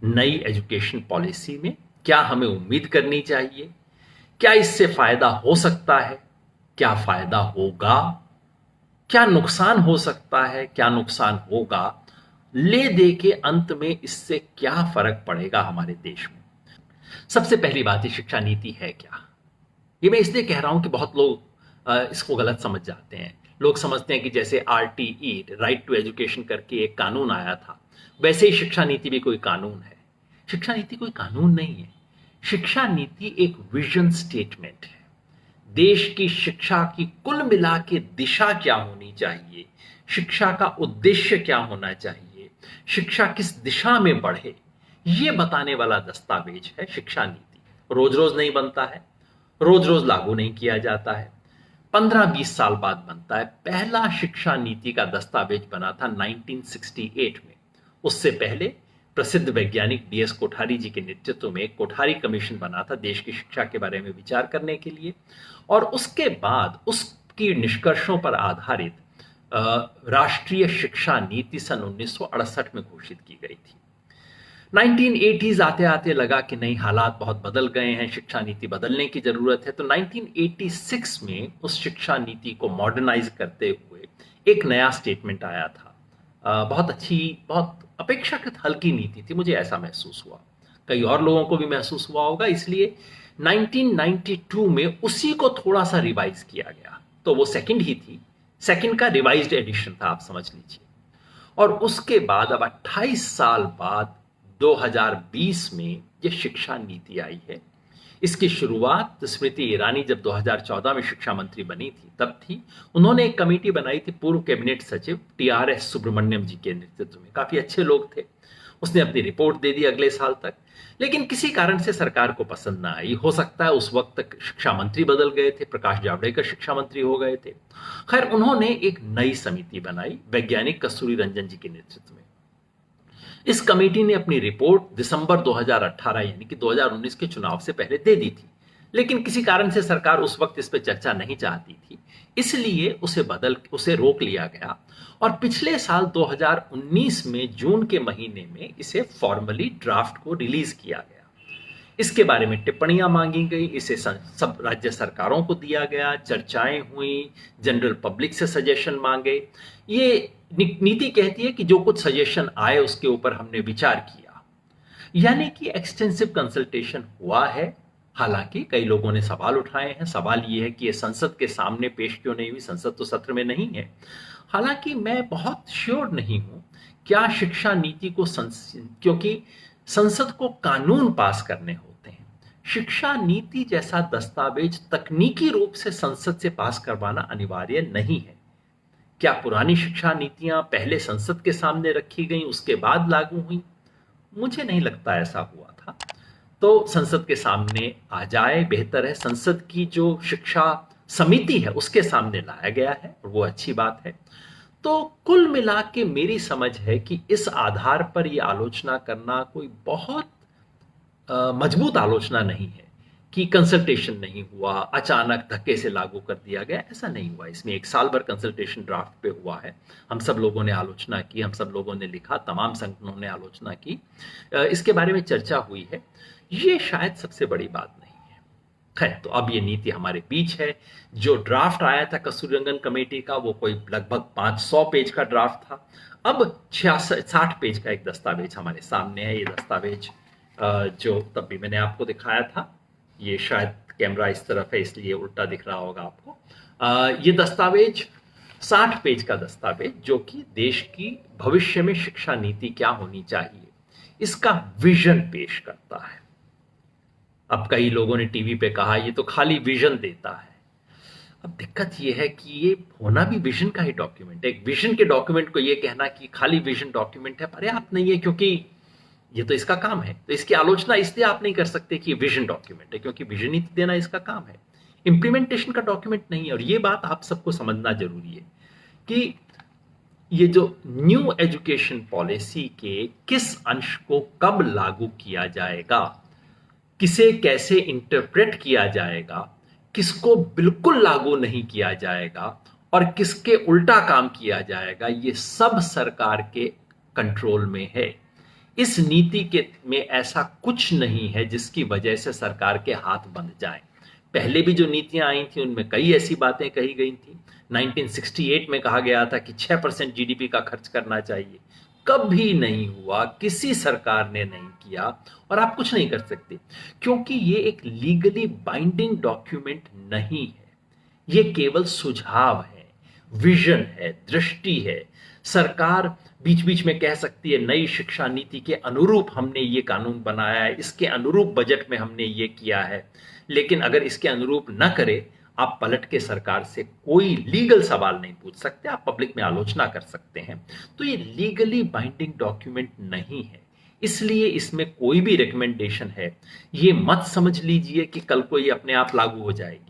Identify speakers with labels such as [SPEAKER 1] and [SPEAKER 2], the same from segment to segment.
[SPEAKER 1] नई education policy में क्या हमें उम्मीद करनी चाहिए, क्या इससे फायदा हो सकता है, क्या फायदा होगा, क्या नुकसान हो सकता है, क्या नुकसान होगा, ले दे के अंत में इससे क्या फर्क पड़ेगा हमारे देश में। सबसे पहली बात है, शिक्षा नीति है क्या। ये मैं इसलिए कह रहा हूं कि बहुत लोग इसको गलत समझ जाते हैं। लोग समझते हैं कि जैसे आरटीई, राइट टू एजुकेशन करके एक कानून आया था, वैसे ही शिक्षा नीति भी कोई कानून है। शिक्षा नीति कोई कानून नहीं है। शिक्षा नीति एक विजन स्टेटमेंट है। देश की शिक्षा की कुल मिला के दिशा क्या होनी चाहिए, शिक्षा का उद्देश्य क्या होना चाहिए, शिक्षा किस दिशा में बढ़े, ये बताने वाला दस्तावेज है शिक्षा नीति। रोज रोज नहीं बनता है, रोज रोज लागू नहीं किया जाता है, 15-20 साल बाद बनता है। पहला शिक्षा नीति का दस्तावेज बना था 1968 में। उससे पहले प्रसिद्ध वैज्ञानिक डीएस कोठारी जी के नेतृत्व में एक कोठारी कमीशन बना था देश की शिक्षा के बारे में विचार करने के लिए, और उसके बाद उसकी निष्कर्षों पर आधारित राष्ट्रीय शिक्षा नीति सन 1968 में घोषित की गई थी। 1980s आते आते लगा कि नहीं, हालात बहुत बदल गए हैं, शिक्षा नीति बदलने की जरूरत है। तो 1986 में उस शिक्षा नीति को मॉडर्नाइज करते हुए एक नया स्टेटमेंट आया था। बहुत अच्छी, बहुत अपेक्षाकृत हल्की नीति थी, मुझे ऐसा महसूस हुआ, कई और लोगों को भी महसूस हुआ होगा। इसलिए 1992 में उसी को थोड़ा सा रिवाइज किया गया। तो वो सेकंड ही थी, सेकंड का रिवाइज्ड एडिशन था, आप समझ लीजिए। और उसके बाद अब 28 साल बाद 2020 में ये शिक्षा नीति आई है। इसकी शुरुआत स्मृति ईरानी जब 2014 में शिक्षा मंत्री बनी थी तब थी। उन्होंने एक कमेटी बनाई थी, पूर्व कैबिनेट सचिव टीआरएस सुब्रमण्यम जी के नेतृत्व में, काफी अच्छे लोग थे। उसने अपनी रिपोर्ट दे दी अगले साल तक, लेकिन किसी कारण से सरकार को पसंद ना आई। हो सकता है उस वक्त तक शिक्षा मंत्री बदल गए थे, प्रकाश जावड़ेकर शिक्षा मंत्री हो गए थे। खैर, उन्होंने एक नई समिति बनाई वैज्ञानिक कस्तूरी रंजन जी के नेतृत्व में। इस कमेटी ने अपनी रिपोर्ट दिसंबर 2018 यानी कि 2019 के चुनाव से पहले दे दी थी, लेकिन किसी कारण से सरकार उस वक्त इस पर चर्चा नहीं चाहती थी, इसलिए उसे रोक लिया गया। और पिछले साल 2019 में जून के महीने में इसे फॉर्मली ड्राफ्ट को रिलीज किया गया। इसके बारे में टिप्पणियां मांगी गई, इसे सब राज्य सरकारों को दिया गया, चर्चाएं हुई, जनरल पब्लिक से सजेशन मांगे। ये नीति कहती है कि जो कुछ सजेशन आए उसके ऊपर हमने विचार किया, यानी कि एक्सटेंसिव कंसल्टेशन हुआ है। हालांकि कई लोगों ने सवाल उठाए हैं। सवाल ये है कि ये संसद के सामने पेश क्यों नहीं हुई, संसद तो सत्र में नहीं है। हालांकि मैं बहुत श्योर नहीं हूं क्या शिक्षा नीति को क्योंकि संसद को कानून पास करने होते हैं, शिक्षा नीति जैसा दस्तावेज तकनीकी रूप से संसद से पास करवाना अनिवार्य नहीं है। क्या पुरानी शिक्षा नीतियां पहले संसद के सामने रखी गई, उसके बाद लागू हुई? मुझे नहीं लगता ऐसा हुआ था। तो संसद के सामने आ जाए, बेहतर है। संसद की जो शिक्षा समिति है उसके सामने लाया गया है और वो अच्छी बात है। तो कुल मिला के मेरी समझ है कि इस आधार पर यह आलोचना करना कोई बहुत मजबूत आलोचना नहीं है कि कंसल्टेशन नहीं हुआ, अचानक धक्के से लागू कर दिया गया। ऐसा नहीं हुआ। इसमें 1 साल भर कंसल्टेशन ड्राफ्ट पे हुआ है। हम सब लोगों ने आलोचना की, हम सब लोगों ने लिखा, तमाम संगठनों ने आलोचना की, इसके बारे में चर्चा हुई है। ये शायद सबसे बड़ी बात नहीं है। खैर, तो अब ये नीति हमारे बीच है। जो ड्राफ्ट आया था कस्तूरी रंगन कमेटी का, वो कोई लगभग 500 पेज का ड्राफ्ट था। अब 60 पेज का एक दस्तावेज हमारे सामने है। ये दस्तावेज जो तब भी मैंने आपको दिखाया था, ये शायद कैमरा इस तरफ है इसलिए उल्टा दिख रहा होगा आपको। ये दस्तावेज 60 पेज का दस्तावेज, जो कि देश की भविष्य में शिक्षा नीति क्या होनी चाहिए, इसका विजन पेश करता है। अब कई लोगों ने टीवी पे कहा ये तो खाली विजन देता है। अब दिक्कत ये है कि ये होना भी विजन का ही डॉक्यूमेंट है। एक विजन के डॉक्यूमेंट को ये कहना कि खाली विजन डॉक्यूमेंट है पर्याप्त नहीं है, क्योंकि ये तो इसका काम है। तो इसकी आलोचना इसलिए आप नहीं कर सकते कि ये विजन डॉक्यूमेंट है, क्योंकि विजन नीति देना इसका काम है, इंप्लीमेंटेशन का डॉक्यूमेंट नहीं है। और ये बात आप सबको समझना जरूरी है कि ये जो न्यू एजुकेशन पॉलिसी के किस अंश को कब लागू किया जाएगा, किसे कैसे इंटरप्रेट किया जाएगा, किसको बिल्कुल लागू नहीं किया जाएगा और किसके उल्टा काम किया जाएगा, ये सब सरकार के कंट्रोल में है। इस नीति के में ऐसा कुछ नहीं है जिसकी वजह से सरकार के हाथ बंध जाएं। पहले भी जो नीतियां आई थी उनमें कई ऐसी बातें कही गई थी। 1968 में कहा गया था कि 6% जीडीपी का खर्च करना चाहिए, कभी नहीं हुआ, किसी सरकार ने नहीं किया, और आप कुछ नहीं कर सकते क्योंकि ये एक लीगली बाइंडिंग डॉक्यूमेंट नहीं है। ये केवल सुझाव है, विजन है, दृष्टि है। सरकार बीच बीच में कह सकती है नई शिक्षा नीति के अनुरूप हमने ये कानून बनाया है, इसके अनुरूप बजट में हमने ये किया है, लेकिन अगर इसके अनुरूप न करे आप पलट के सरकार से कोई लीगल सवाल नहीं पूछ सकते, आप पब्लिक में आलोचना कर सकते हैं। तो ये लीगली बाइंडिंग डॉक्यूमेंट नहीं है, इसलिए इसमें कोई भी रिकमेंडेशन है ये मत समझ लीजिए कि कल को ये अपने आप लागू हो जाएगी।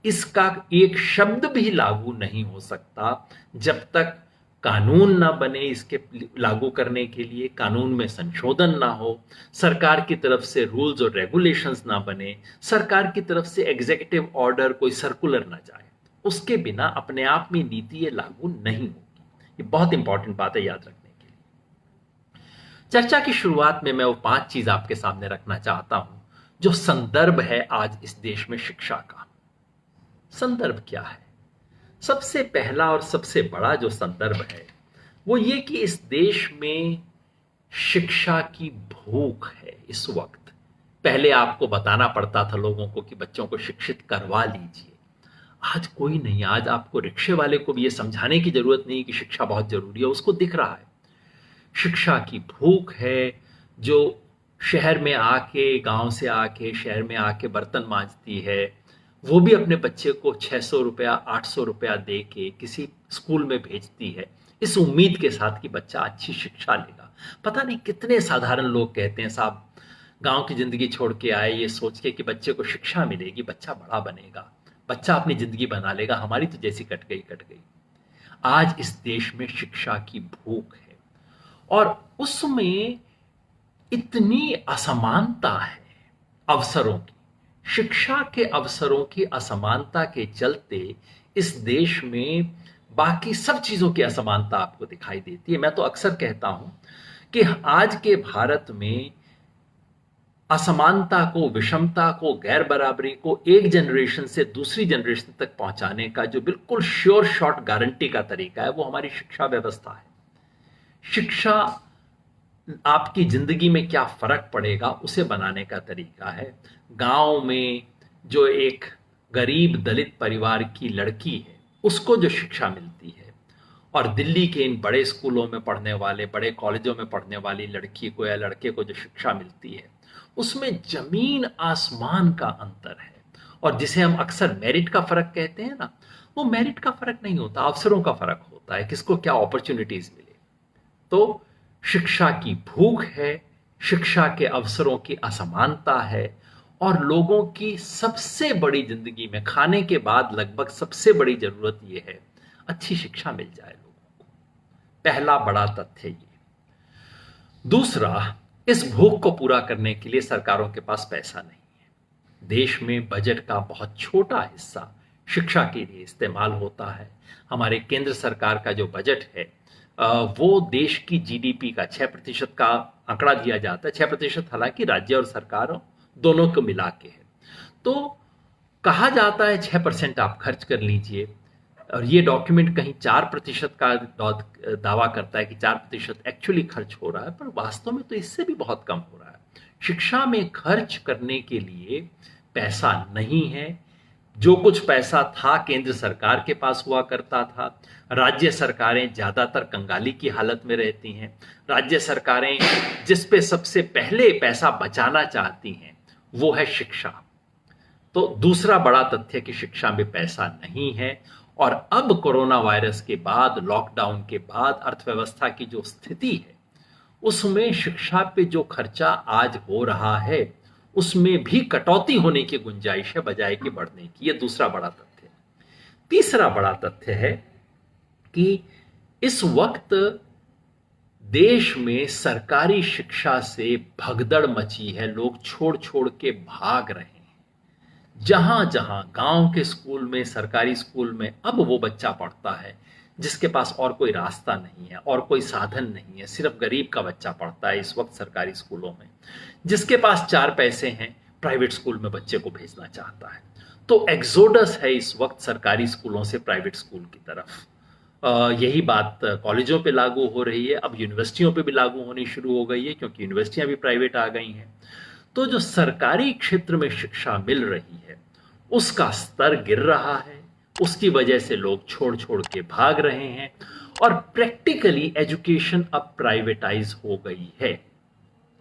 [SPEAKER 1] इसका एक शब्द भी लागू नहीं हो सकता जब तक कानून ना बने इसके लागू करने के लिए, कानून में संशोधन ना हो, सरकार की तरफ से रूल्स और रेगुलेशंस ना बने, सरकार की तरफ से एग्जीक्यूटिव ऑर्डर कोई सर्कुलर ना जाए, उसके बिना अपने आप में नीति ये लागू नहीं होगी। ये बहुत इंपॉर्टेंट बात है याद रखने के लिए। चर्चा की शुरुआत में मैं वो 5 चीज आपके सामने रखना चाहता हूं जो संदर्भ है आज इस देश में शिक्षा का। संदर्भ क्या है? सबसे पहला और सबसे बड़ा जो संदर्भ है वो ये कि इस देश में शिक्षा की भूख है इस वक्त। पहले आपको बताना पड़ता था लोगों को कि बच्चों को शिक्षित करवा लीजिए, आज कोई नहीं। आज आपको रिक्शे वाले को भी ये समझाने की जरूरत नहीं कि शिक्षा बहुत जरूरी है, उसको दिख रहा है। शिक्षा की भूख है जो शहर में आके, गांव से आके शहर में आके बर्तन मांजती है, वो भी अपने बच्चे को 600 रुपया 800 रुपया दे के किसी स्कूल में भेजती है इस उम्मीद के साथ कि बच्चा अच्छी शिक्षा लेगा। पता नहीं कितने साधारण लोग कहते हैं साहब गांव की जिंदगी छोड़ के आए ये सोच के कि बच्चे को शिक्षा मिलेगी, बच्चा बड़ा बनेगा, बच्चा अपनी जिंदगी बना लेगा, हमारी तो जैसी कट गई। आज इस देश में शिक्षा की भूख है और उसमें इतनी असमानता है अवसरों की, शिक्षा के अवसरों की असमानता के चलते इस देश में बाकी सब चीजों की असमानता आपको दिखाई देती है। मैं तो अक्सर कहता हूं कि आज के भारत में असमानता को, विषमता को, गैर बराबरी को एक जनरेशन से दूसरी जनरेशन तक पहुंचाने का जो बिल्कुल श्योर शॉट गारंटी का तरीका है वो हमारी शिक्षा व्यवस्था है। शिक्षा आपकी जिंदगी में क्या फर्क पड़ेगा उसे बनाने का तरीका है। गांव में जो एक गरीब दलित परिवार की लड़की है उसको जो शिक्षा मिलती है और दिल्ली के इन बड़े स्कूलों में पढ़ने वाले, बड़े कॉलेजों में पढ़ने वाली लड़की को या लड़के को जो शिक्षा मिलती है उसमें जमीन आसमान का अंतर है। और जिसे हम अक्सर मेरिट का फर्क कहते हैं ना, वो मेरिट का फर्क नहीं होता, अवसरों का फर्क होता है, किसको क्या अपॉर्चुनिटीज मिले। तो शिक्षा की भूख है, शिक्षा के अवसरों की असमानता है और लोगों की सबसे बड़ी जिंदगी में खाने के बाद लगभग सबसे बड़ी जरूरत यह है अच्छी शिक्षा मिल जाए लोगों को। पहला बड़ा तथ्य ये। दूसरा, इस भूख को पूरा करने के लिए सरकारों के पास पैसा नहीं है। देश में बजट का बहुत छोटा हिस्सा शिक्षा के लिए इस्तेमाल होता है। हमारे केंद्र सरकार का जो बजट है वो देश की जीडीपी का 6% का आंकड़ा दिया जाता है। 6% हालांकि राज्य और सरकार दोनों को मिला के है। तो कहा जाता है 6% आप खर्च कर लीजिए और ये डॉक्यूमेंट कहीं 4% का दावा करता है कि 4% एक्चुअली खर्च हो रहा है, पर वास्तव में तो इससे भी बहुत कम हो रहा है। शिक्षा में खर्च करने के लिए पैसा नहीं है। जो कुछ पैसा था केंद्र सरकार के पास हुआ करता था। राज्य सरकारें ज्यादातर कंगाली की हालत में रहती हैं। राज्य सरकारें जिस पे सबसे पहले पैसा बचाना चाहती हैं वो है शिक्षा। तो दूसरा बड़ा तथ्य कि शिक्षा में पैसा नहीं है और अब कोरोना वायरस के बाद, लॉकडाउन के बाद अर्थव्यवस्था की जो स्थिति है उसमें शिक्षा पे जो खर्चा आज हो रहा है उसमें भी कटौती होने की गुंजाइश है बजाय कि बढ़ने की। यह दूसरा बड़ा तथ्य है। तीसरा बड़ा तथ्य है कि इस वक्त देश में सरकारी शिक्षा से भगदड़ मची है, लोग छोड़ छोड़ के भाग रहे हैं। जहां जहां गांव के स्कूल में, सरकारी स्कूल में अब वो बच्चा पढ़ता है जिसके पास और कोई रास्ता नहीं है और कोई साधन नहीं है, सिर्फ गरीब का बच्चा पढ़ता है इस वक्त सरकारी स्कूलों में, जिसके पास 4 पैसे हैं प्राइवेट स्कूल में बच्चे को भेजना चाहता है। तो एग्जोडस है इस वक्त सरकारी स्कूलों से प्राइवेट स्कूल की तरफ। यही बात कॉलेजों पे लागू हो रही है, अब यूनिवर्सिटियों पे भी लागू होनी शुरू हो गई है क्योंकि यूनिवर्सिटियां भी प्राइवेट आ गई हैं। तो जो सरकारी क्षेत्र में शिक्षा मिल रही है उसका स्तर गिर रहा है, उसकी वजह से लोग छोड़ छोड़ के भाग रहे हैं और प्रैक्टिकली एजुकेशन अब प्राइवेटाइज हो गई है।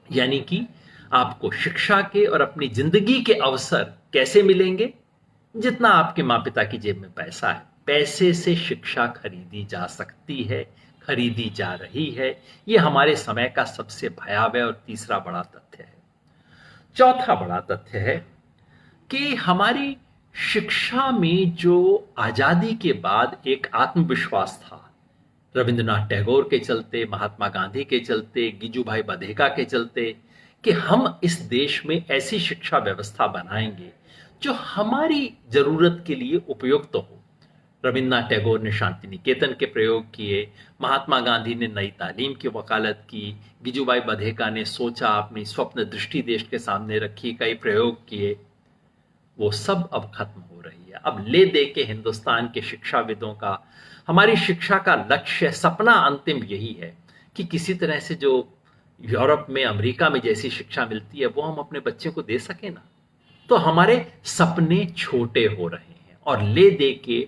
[SPEAKER 1] यानी कि आपको शिक्षा के और अपनी जिंदगी के अवसर कैसे मिलेंगे? जितना आपके माँ पिता की जेब में पैसा है, पैसे से शिक्षा खरीदी जा सकती है, खरीदी जा रही है। यह हमारे समय का सबसे भयावह और तीसरा बड़ा तथ्य है। चौथा बड़ा तथ्य है कि हमारी शिक्षा में जो आजादी के बाद एक आत्मविश्वास था, रविंद्रनाथ टैगोर के चलते, महात्मा गांधी के चलते, गिजुभाई बधेका के चलते, कि हम इस देश में ऐसी शिक्षा व्यवस्था बनाएंगे जो हमारी जरूरत के लिए उपयुक्त हो। रविन्द्रनाथ टैगोर ने शांति निकेतन के प्रयोग किए, महात्मा गांधी ने नई तालीम की वकालत की, गिजुभाई बधेका ने सोचा, अपनी स्वप्न दृष्टि देश के सामने रखी, कई प्रयोग किए। वो सब अब खत्म हो रही है। अब ले दे के हिंदुस्तान के शिक्षाविदों का, हमारी शिक्षा का लक्ष्य, सपना अंतिम यही है कि किसी तरह से जो यूरोप में, अमेरिका में जैसी शिक्षा मिलती है वो हम अपने बच्चे को दे सके ना। तो हमारे सपने छोटे हो रहे हैं और ले दे के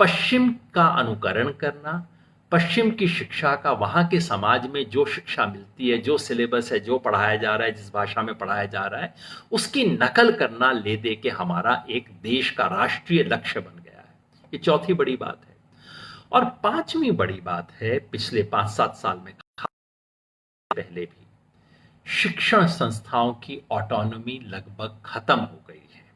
[SPEAKER 1] पश्चिम का अनुकरण करना, पश्चिम की शिक्षा का, वहां के समाज में जो शिक्षा मिलती है, जो सिलेबस है, जो पढ़ाया जा रहा है, जिस भाषा में पढ़ाया जा रहा है, उसकी नकल करना ले दे के हमारा एक देश का राष्ट्रीय लक्ष्य बन गया है। ये चौथी बड़ी बात है। और पांचवी बड़ी बात है, पिछले 5-7 साल में, पहले भी शिक्षण संस्थाओं की ऑटोनॉमी लगभग खत्म हो गई है।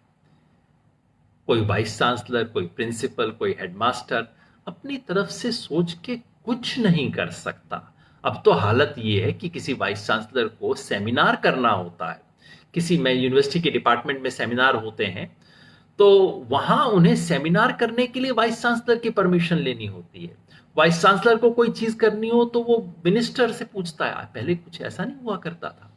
[SPEAKER 1] कोई वाइस चांसलर, कोई प्रिंसिपल, कोई हेडमास्टर अपनी तरफ से सोच के कुछ नहीं कर सकता। अब तो हालत ये है कि किसी वाइस चांसलर को सेमिनार करना होता है, किसी में यूनिवर्सिटी के डिपार्टमेंट में सेमिनार होते हैं, तो वहां उन्हें सेमिनार करने के लिए वाइस चांसलर की परमिशन लेनी होती है। वाइस चांसलर को कोई चीज करनी हो तो वो मिनिस्टर से पूछता है। पहले कुछ ऐसा नहीं हुआ करता था।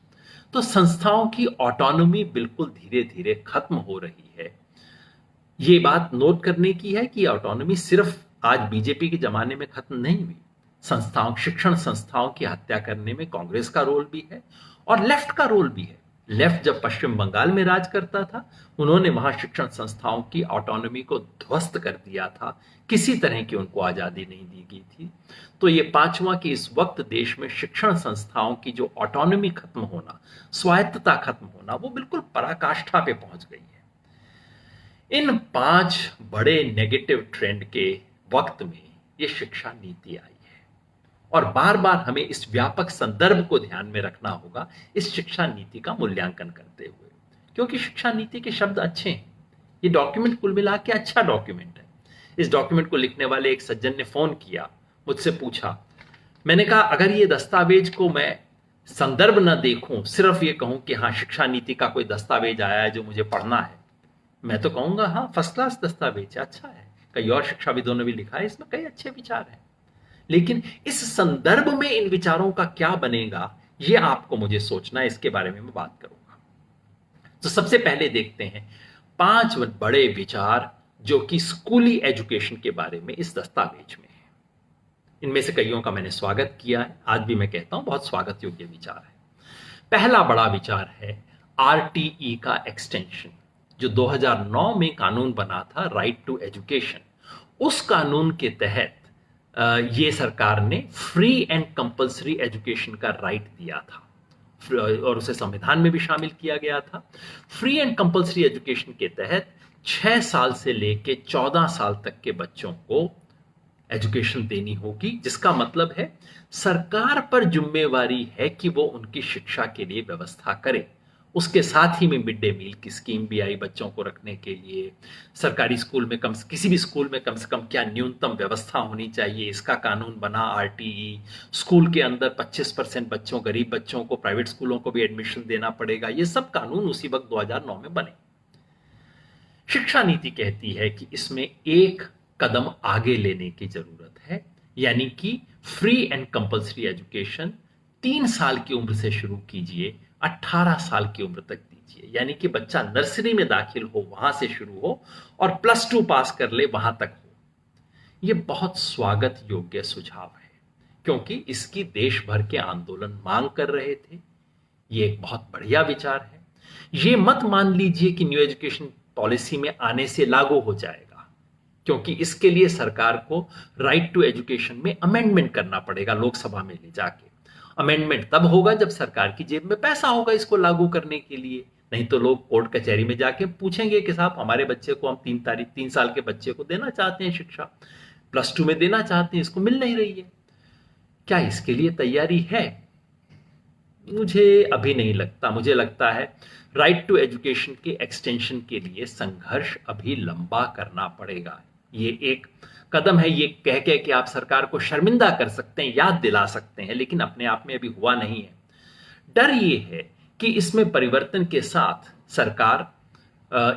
[SPEAKER 1] तो संस्थाओं की ऑटोनॉमी बिल्कुल धीरे धीरे खत्म हो रही है। ये बात नोट करने की है कि ऑटोनॉमी सिर्फ आज बीजेपी के जमाने में खत्म नहीं हुई। संस्थाओं, शिक्षण संस्थाओं की हत्या करने में कांग्रेस का रोल भी है और लेफ्ट का रोल भी है। लेफ्ट जब पश्चिम बंगाल में राज करता था, उन्होंने वहां शिक्षण संस्थाओं की ऑटोनॉमी को ध्वस्त कर दिया था। किसी तरह की उनको आजादी नहीं दी गई थी। तो ये पांचवा कि इस वक्त देश में शिक्षण संस्थाओं की जो ऑटोनॉमी खत्म होना, स्वायत्तता खत्म होना, वो बिल्कुल पराकाष्ठा पे पहुंच गई है। इन 5 बड़े नेगेटिव ट्रेंड के वक्त में ये शिक्षा नीति आई है और बार बार हमें इस व्यापक संदर्भ को ध्यान में रखना होगा इस शिक्षा नीति का मूल्यांकन करते हुए, क्योंकि शिक्षा नीति के शब्द अच्छे हैं। ये डॉक्यूमेंट कुल मिला के अच्छा डॉक्यूमेंट है। इस डॉक्यूमेंट को लिखने वाले एक सज्जन ने फोन किया, मुझसे पूछा, मैंने कहा अगर ये दस्तावेज को मैं संदर्भ न देखूं, सिर्फ ये कहूं कि हाँ शिक्षा नीति का कोई दस्तावेज आया है जो मुझे पढ़ना है, मैं तो कहूंगा हाँ फर्स्ट क्लास दस्तावेज, अच्छा है। कई और शिक्षाविदों ने भी लिखा है, इसमें कई अच्छे विचार हैं, लेकिन इस संदर्भ में इन विचारों का क्या बनेगा ये आपको मुझे सोचना है। इसके बारे में मैं बात करूंगा। तो सबसे पहले देखते हैं 5 बड़े विचार जो कि स्कूली एजुकेशन के बारे में इस दस्तावेज में है। इनमें से कईयों का मैंने स्वागत किया है, आज भी मैं कहता हूं बहुत स्वागत योग्य विचार है। पहला बड़ा विचार है आरटीई का एक्सटेंशन, जो 2009 में कानून बना था, राइट टू एजुकेशन। उस कानून के तहत ये सरकार ने फ्री एंड कंपल्सरी एजुकेशन का राइट दिया था और उसे संविधान में भी शामिल किया गया था। फ्री एंड कंपल्सरी एजुकेशन के तहत 6 साल से लेके 14 साल तक के बच्चों को एजुकेशन देनी होगी, जिसका मतलब है सरकार पर जिम्मेवारी है कि वो उनकी शिक्षा के लिए व्यवस्था करे। उसके साथ ही में मिड डे मील की स्कीम भी आई बच्चों को रखने के लिए। सरकारी स्कूल में किसी भी स्कूल में कम से कम क्या न्यूनतम व्यवस्था होनी चाहिए, इसका कानून बना आरटीई। स्कूल के अंदर 25% बच्चों, गरीब बच्चों को प्राइवेट स्कूलों को भी एडमिशन देना पड़ेगा। ये सब कानून उसी वक्त 2009 में बने। शिक्षा नीति कहती है कि इसमें एक कदम आगे लेने की जरूरत है, यानी कि फ्री एंड कंपल्सरी एजुकेशन 3 साल की उम्र से शुरू कीजिए, 18 साल की उम्र तक दीजिए, यानी कि बच्चा नर्सरी में दाखिल हो वहां से शुरू हो और +2 पास कर ले वहां तक हो। यह बहुत स्वागत योग्य सुझाव है, क्योंकि इसकी देश भर के आंदोलन मांग कर रहे थे। ये एक बहुत बढ़िया विचार है। ये मत मान लीजिए कि न्यू एजुकेशन पॉलिसी में आने से लागू हो जाएगा, क्योंकि इसके लिए सरकार को राइट टू एजुकेशन में अमेंडमेंट करना पड़ेगा लोकसभा में ले जाके। अमेंडमेंट तब होगा जब सरकार की जेब में पैसा होगा इसको लागू करने के लिए, नहीं तो लोग कोर्ट कचहरी में जाके पूछेंगे कि साहब हमारे बच्चे को हम 3 साल के बच्चे को देना चाहते हैं शिक्षा, +2 में देना चाहते हैं, इसको मिल नहीं रही है। क्या इसके लिए तैयारी है? मुझे अभी नहीं लगता। मुझे लगता है राइट टू एजुकेशन के एक्सटेंशन के लिए संघर्ष अभी लंबा करना पड़ेगा। ये एक कदम है, ये कह के कि आप सरकार को शर्मिंदा कर सकते हैं, याद दिला सकते हैं, लेकिन अपने आप में अभी हुआ नहीं है। डर ये है कि इसमें परिवर्तन के साथ सरकार,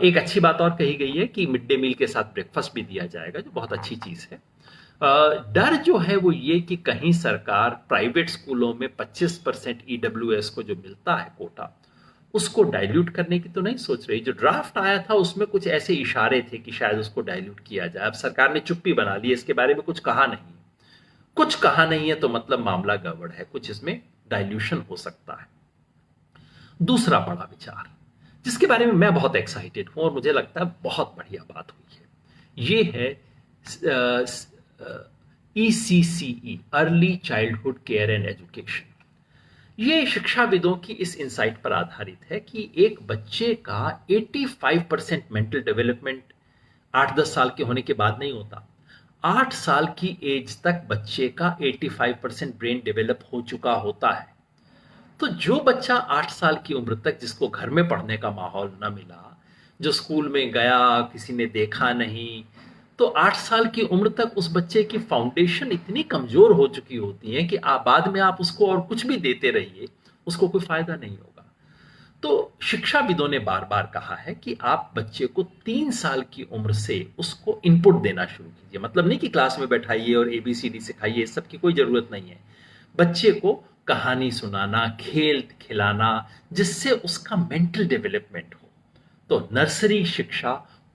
[SPEAKER 1] एक अच्छी बात और कही गई है कि मिड डे मील के साथ ब्रेकफास्ट भी दिया जाएगा, जो बहुत अच्छी चीज है। डर जो है वो ये कि कहीं सरकार प्राइवेट स्कूलों में 25% ईडब्ल्यूएस को जो मिलता है कोटा, उसको डाइल्यूट करने की तो नहीं सोच रही। जो ड्राफ्ट आया था उसमें कुछ ऐसे इशारे थे कि शायद उसको डाइल्यूट किया जाए। अब सरकार ने चुप्पी बना ली, इसके बारे में कुछ कहा नहीं। कुछ कहा नहीं है तो मतलब मामला गड़बड़ है, कुछ इसमें डाइल्यूशन हो सकता है। दूसरा बड़ा विचार जिसके बारे में मैं बहुत एक्साइटेड हूं और मुझे लगता है बहुत बढ़िया बात हुई है, ये है ECCE, early childhood care and education. ये शिक्षाविदों की इस इंसाइट पर आधारित है कि एक बच्चे का 85% मेंटल डेवलपमेंट 8-10 साल के होने के बाद नहीं होता। 8 साल की एज तक बच्चे का 85% ब्रेन डेवलप हो चुका होता है। तो जो बच्चा 8 साल की उम्र तक, जिसको घर में पढ़ने का माहौल न मिला, जो स्कूल में गया किसी ने देखा नहीं, तो 8 साल की उम्र तक उस बच्चे की फाउंडेशन इतनी कमजोर हो चुकी होती है कि बाद में आप उसको और कुछ भी देते रहिए, उसको कोई फायदा नहीं होगा। तो शिक्षाविदों ने बार बार कहा है कि आप बच्चे को 3 साल की उम्र से उसको इनपुट देना शुरू कीजिए। मतलब नहीं कि क्लास में बैठाइए और ABCD सिखाइए, इस सब की कोई जरूरत नहीं है। बच्चे को कहानी सुनाना, खेल खिलाना, जिससे उसका मेंटल डेवलपमेंट हो। तो नर्सरी शिक्षा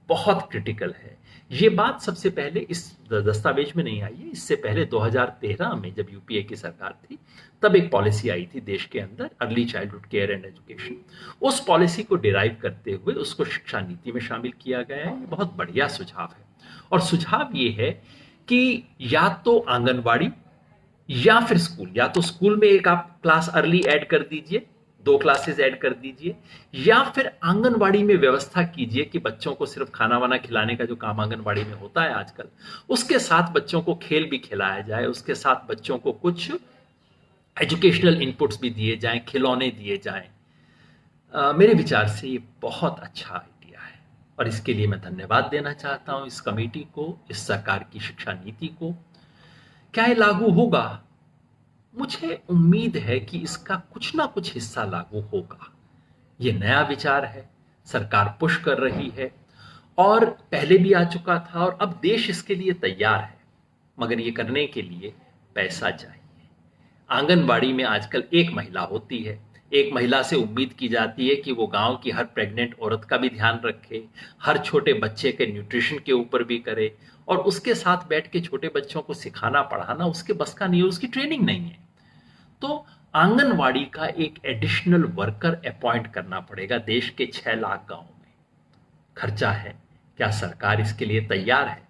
[SPEAKER 1] बहुत क्रिटिकल है। ये बात सबसे पहले इस दस्तावेज में नहीं आई है, इससे पहले 2013 में जब यूपीए की सरकार थी तब एक पॉलिसी आई थी देश के अंदर, early childhood care and education. उस पॉलिसी को डिराइव करते हुए उसको शिक्षा नीति में शामिल किया गया है। ये बहुत बढ़िया सुझाव है। और सुझाव ये है कि या तो आंगनवाड़ी या फिर स्कूल, या तो स्कूल में एक आप क्लास अर्ली ऐड कर दीजिए, 2 क्लासेस ऐड कर दीजिए, या फिर आंगनवाड़ी में व्यवस्था कीजिए कि बच्चों को सिर्फ खाना वाना खिलाने का जो काम आंगनवाड़ी में होता है आजकल, उसके साथ बच्चों को खेल भी खिलाया जाए, उसके साथ बच्चों को कुछ एजुकेशनल इनपुट्स भी दिए जाएं, खिलौने दिए जाएं। मेरे विचार से ये बहुत अच्छा आइडिया है और इसके लिए मैं धन्यवाद देना चाहता हूं इस कमेटी को, इस सरकार की शिक्षा नीति को। क्या ये लागू होगा? मुझे उम्मीद है कि इसका कुछ ना कुछ हिस्सा लागू होगा। ये नया विचार है, सरकार पुश कर रही है और पहले भी आ चुका था और अब देश इसके लिए तैयार है, मगर ये करने के लिए पैसा चाहिए। आंगनबाड़ी में आजकल एक महिला होती है, एक महिला से उम्मीद की जाती है कि वो गांव की हर प्रेग्नेंट औरत का भी ध्यान रखे, हर छोटे बच्चे के न्यूट्रिशन के ऊपर भी करे और उसके साथ बैठ के छोटे बच्चों को सिखाना पढ़ाना उसके बस का नहीं है, उसकी ट्रेनिंग नहीं है। तो आंगनवाड़ी का एक एडिशनल वर्कर अपॉइंट करना पड़ेगा देश के 6 लाख गांवों में। खर्चा है, क्या सरकार इसके लिए तैयार है?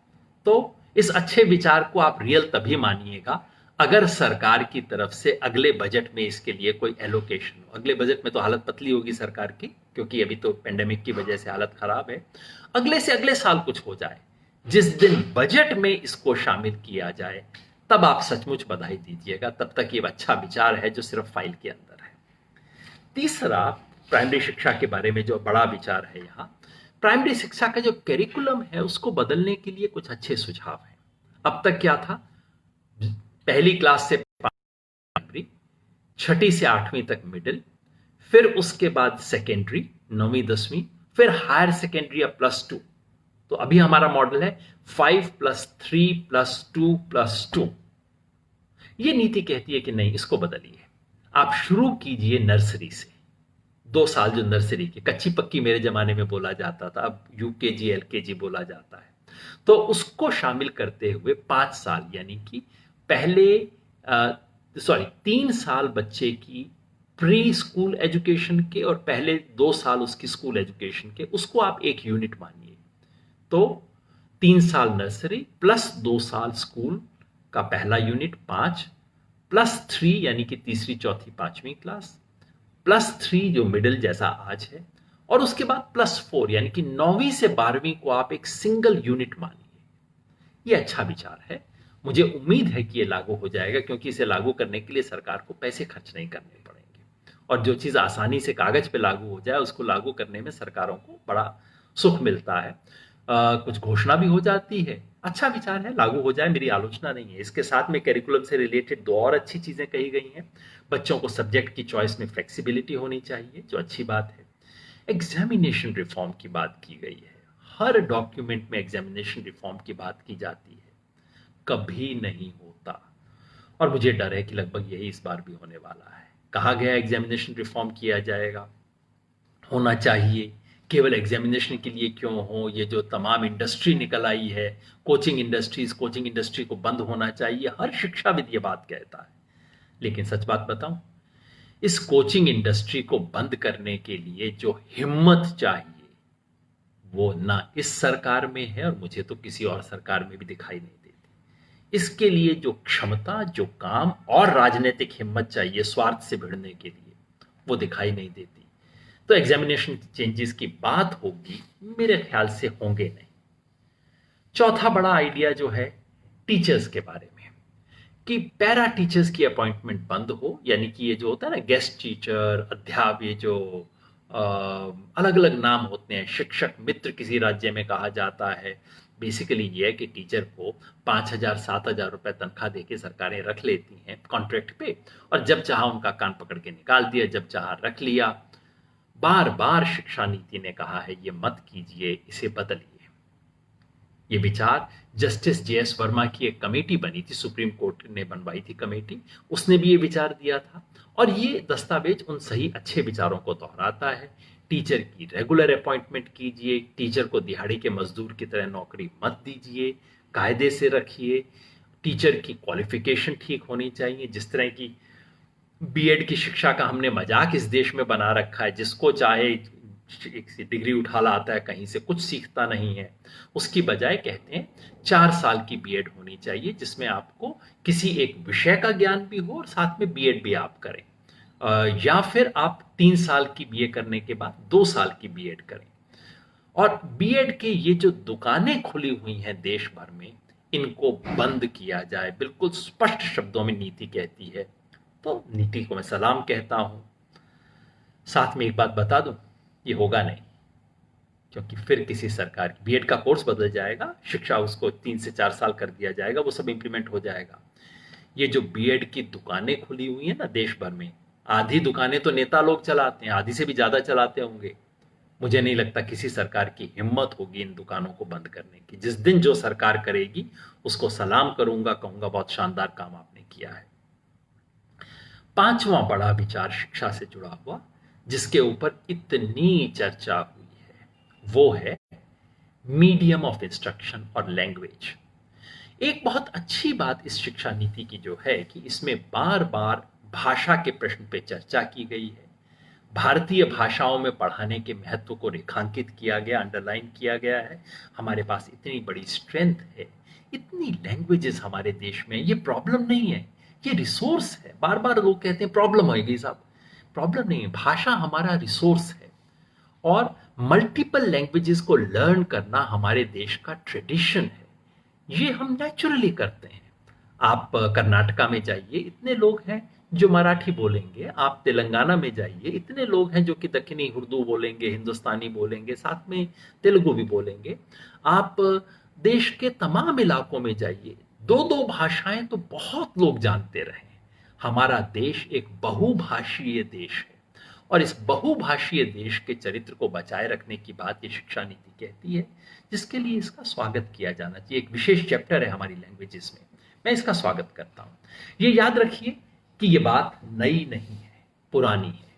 [SPEAKER 1] तो इस अच्छे विचार को आप रियल तभी मानिएगा अगर सरकार की तरफ से अगले बजट में इसके लिए कोई एलोकेशन हो। अगले बजट में तो हालत पतली होगी सरकार की, क्योंकि अभी तो पेंडेमिक की वजह से हालत खराब है। अगले से अगले साल कुछ हो जाए, जिस दिन बजट में इसको शामिल किया जाए, तब आप सचमुच बधाई दीजिएगा। तब तक ये अच्छा विचार है जो सिर्फ फाइल के अंदर है। तीसरा, प्राइमरी शिक्षा के बारे में जो बड़ा विचार है यहाँ, प्राइमरी शिक्षा का जो करिकुलम है उसको बदलने के लिए कुछ अच्छे सुझाव हैं। अब तक क्या था, पहली क्लास से प्राइमरी, 6ठी से 8वीं तक मिडिल, फिर उसके बाद सेकेंडरी 9वीं 10वीं, फिर हायर सेकेंडरी या +2। तो अभी हमारा मॉडल है 5+3+2+2। ये नीति कहती है कि नहीं, इसको बदलिए, आप शुरू कीजिए नर्सरी से। 2 साल जो नर्सरी की कच्ची पक्की मेरे जमाने में बोला जाता था, अब यूकेजी एलकेजी बोला जाता है, तो उसको शामिल करते हुए 5 साल यानी कि पहले 3 साल बच्चे की प्री स्कूल एजुकेशन के और पहले 2 साल उसकी स्कूल एजुकेशन के, उसको आप एक यूनिट मानिए। तो 3 साल नर्सरी प्लस 2 साल स्कूल का पहला यूनिट 5, +3 यानी कि तीसरी चौथी पांचवी क्लास, +3 जो मिडिल जैसा आज है, और उसके बाद +4 यानी कि 9वीं से 12वीं को आप एक सिंगल यूनिट मानिए। ये अच्छा विचार है। मुझे उम्मीद है कि ये लागू हो जाएगा, क्योंकि इसे लागू करने के लिए सरकार को पैसे खर्च नहीं करने पड़ेंगे, और जो चीज आसानी से कागज पे लागू हो जाए उसको लागू करने में सरकारों को बड़ा सुख मिलता है। कुछ घोषणा भी हो जाती है। अच्छा विचार है, लागू हो जाए, मेरी आलोचना नहीं है। इसके साथ में कैरिकुलम से रिलेटेड 2 और अच्छी चीजें कही गई हैं। बच्चों को सब्जेक्ट की चॉइस में फ्लेक्सिबिलिटी होनी चाहिए, जो अच्छी बात है। एग्जामिनेशन रिफॉर्म की बात की गई है। हर डॉक्यूमेंट में एग्जामिनेशन रिफॉर्म की बात की जाती है, कभी नहीं होता, और मुझे डर है कि लगभग यही इस बार भी होने वाला है। कहा गया एग्जामिनेशन रिफॉर्म किया जाएगा, होना चाहिए। केवल एग्जामिनेशन के लिए क्यों हो, ये जो तमाम इंडस्ट्री निकल आई है, कोचिंग इंडस्ट्री को बंद होना चाहिए, हर शिक्षाविद ये बात कहता है। लेकिन सच बात बताऊं, इस कोचिंग इंडस्ट्री को बंद करने के लिए जो हिम्मत चाहिए वो ना इस सरकार में है, और मुझे तो किसी और सरकार में भी दिखाई नहीं देती। इसके लिए जो क्षमता, जो काम और राजनीतिक हिम्मत चाहिए स्वार्थ से भिड़ने के लिए, वो दिखाई नहीं देती। तो एग्जामिनेशन चेंजेस की बात होगी, मेरे ख्याल से होंगे नहीं। चौथा बड़ा आइडिया जो है टीचर्स के बारे में, कि पैरा टीचर्स की अपॉइंटमेंट बंद हो, यानी कि ये जो होता है ना गेस्ट टीचर, अध्यापक, ये जो अलग अलग नाम होते हैं, शिक्षक मित्र किसी राज्य में कहा जाता है। बेसिकली ये है कि टीचर को 5,000-7,000 रुपए तनख्वाह देके सरकारें रख लेती हैं कॉन्ट्रैक्ट पे, और जब चाहा उनका कान पकड़ के निकाल दिया, जब चाहा रख लिया। बार बार शिक्षा नीति ने कहा है ये मत कीजिए, इसे बदलिए। ये विचार जस्टिस JS वर्मा की एक कमेटी बनी थी, सुप्रीम कोर्ट ने बनवाई थी कमेटी, उसने भी ये विचार दिया था, और ये दस्तावेज उन सही अच्छे विचारों को दोहराता है। टीचर की रेगुलर अपॉइंटमेंट कीजिए, टीचर को दिहाड़ी के मजदूर की तरह नौकरी मत दीजिए, कायदे से रखिए। टीचर की क्वालिफिकेशन ठीक होनी चाहिए। जिस तरह की बीएड की शिक्षा का हमने मजाक इस देश में बना रखा है, जिसको चाहे एक डिग्री उठा लाता है, कहीं से कुछ सीखता नहीं है, उसकी बजाय कहते हैं 4 साल की बीएड होनी चाहिए, जिसमें आपको किसी एक विषय का ज्ञान भी हो और साथ में बीएड भी आप करें, या फिर आप 3 साल की बीए करने के बाद 2 साल की बीएड करें। और बीएड के ये जो दुकानें खुली हुई हैं देश भर में, इनको बंद किया जाए, बिल्कुल स्पष्ट शब्दों में नीति कहती है। तो नीति को मैं सलाम कहता हूं। साथ में एक बात बता दूं, ये होगा नहीं, क्योंकि फिर किसी सरकार की बीएड का कोर्स बदल जाएगा, शिक्षा उसको 3 से 4 साल कर दिया जाएगा, वो सब इंप्लीमेंट हो जाएगा। ये जो बीएड की दुकानें खुली हुई हैं ना देश भर में, आधी दुकानें तो नेता लोग चलाते हैं, आधी से भी ज्यादा चलाते होंगे। मुझे नहीं लगता किसी सरकार की हिम्मत होगी इन दुकानों को बंद करने की। जिस दिन जो सरकार करेगी उसको सलाम करूंगा, कहूंगा बहुत शानदार काम आपने किया है। 5वां बड़ा विचार शिक्षा से जुड़ा हुआ, जिसके ऊपर इतनी चर्चा हुई है, वो है मीडियम ऑफ इंस्ट्रक्शन और लैंग्वेज। एक बहुत अच्छी बात इस शिक्षा नीति की जो है कि इसमें बार बार भाषा के प्रश्न पे चर्चा की गई है। भारतीय भाषाओं में पढ़ाने के महत्व को रेखांकित किया गया, अंडरलाइन किया गया है। हमारे पास इतनी बड़ी स्ट्रेंथ है, इतनी लैंग्वेजेस हमारे देश में, ये प्रॉब्लम नहीं है, ये रिसोर्स है। बार बार लोग कहते हैं प्रॉब्लम होगी साहब, प्रॉब्लम नहीं है, भाषा हमारा रिसोर्स है। और मल्टीपल लैंग्वेजेस को लर्न करना हमारे देश का ट्रेडिशन है, ये हम नेचुरली करते हैं। आप कर्नाटका में जाइए, इतने लोग हैं जो मराठी बोलेंगे, आप तेलंगाना में जाइए, इतने लोग हैं जो कि दक्षिणी उर्दू बोलेंगे, हिंदुस्तानी बोलेंगे, साथ में तेलुगु भी बोलेंगे। आप देश के तमाम इलाकों में जाइए, 2-2 भाषाएं तो बहुत लोग जानते रहे। हमारा देश एक बहुभाषीय देश है, और इस बहुभाषीय देश के चरित्र को बचाए रखने की बात ये शिक्षा नीति कहती है, जिसके लिए इसका स्वागत किया जाना चाहिए। एक विशेष चैप्टर है हमारी लैंग्वेजेस में, मैं इसका स्वागत करता हूं। ये याद रखिए कि ये बात नई नहीं है, पुरानी है।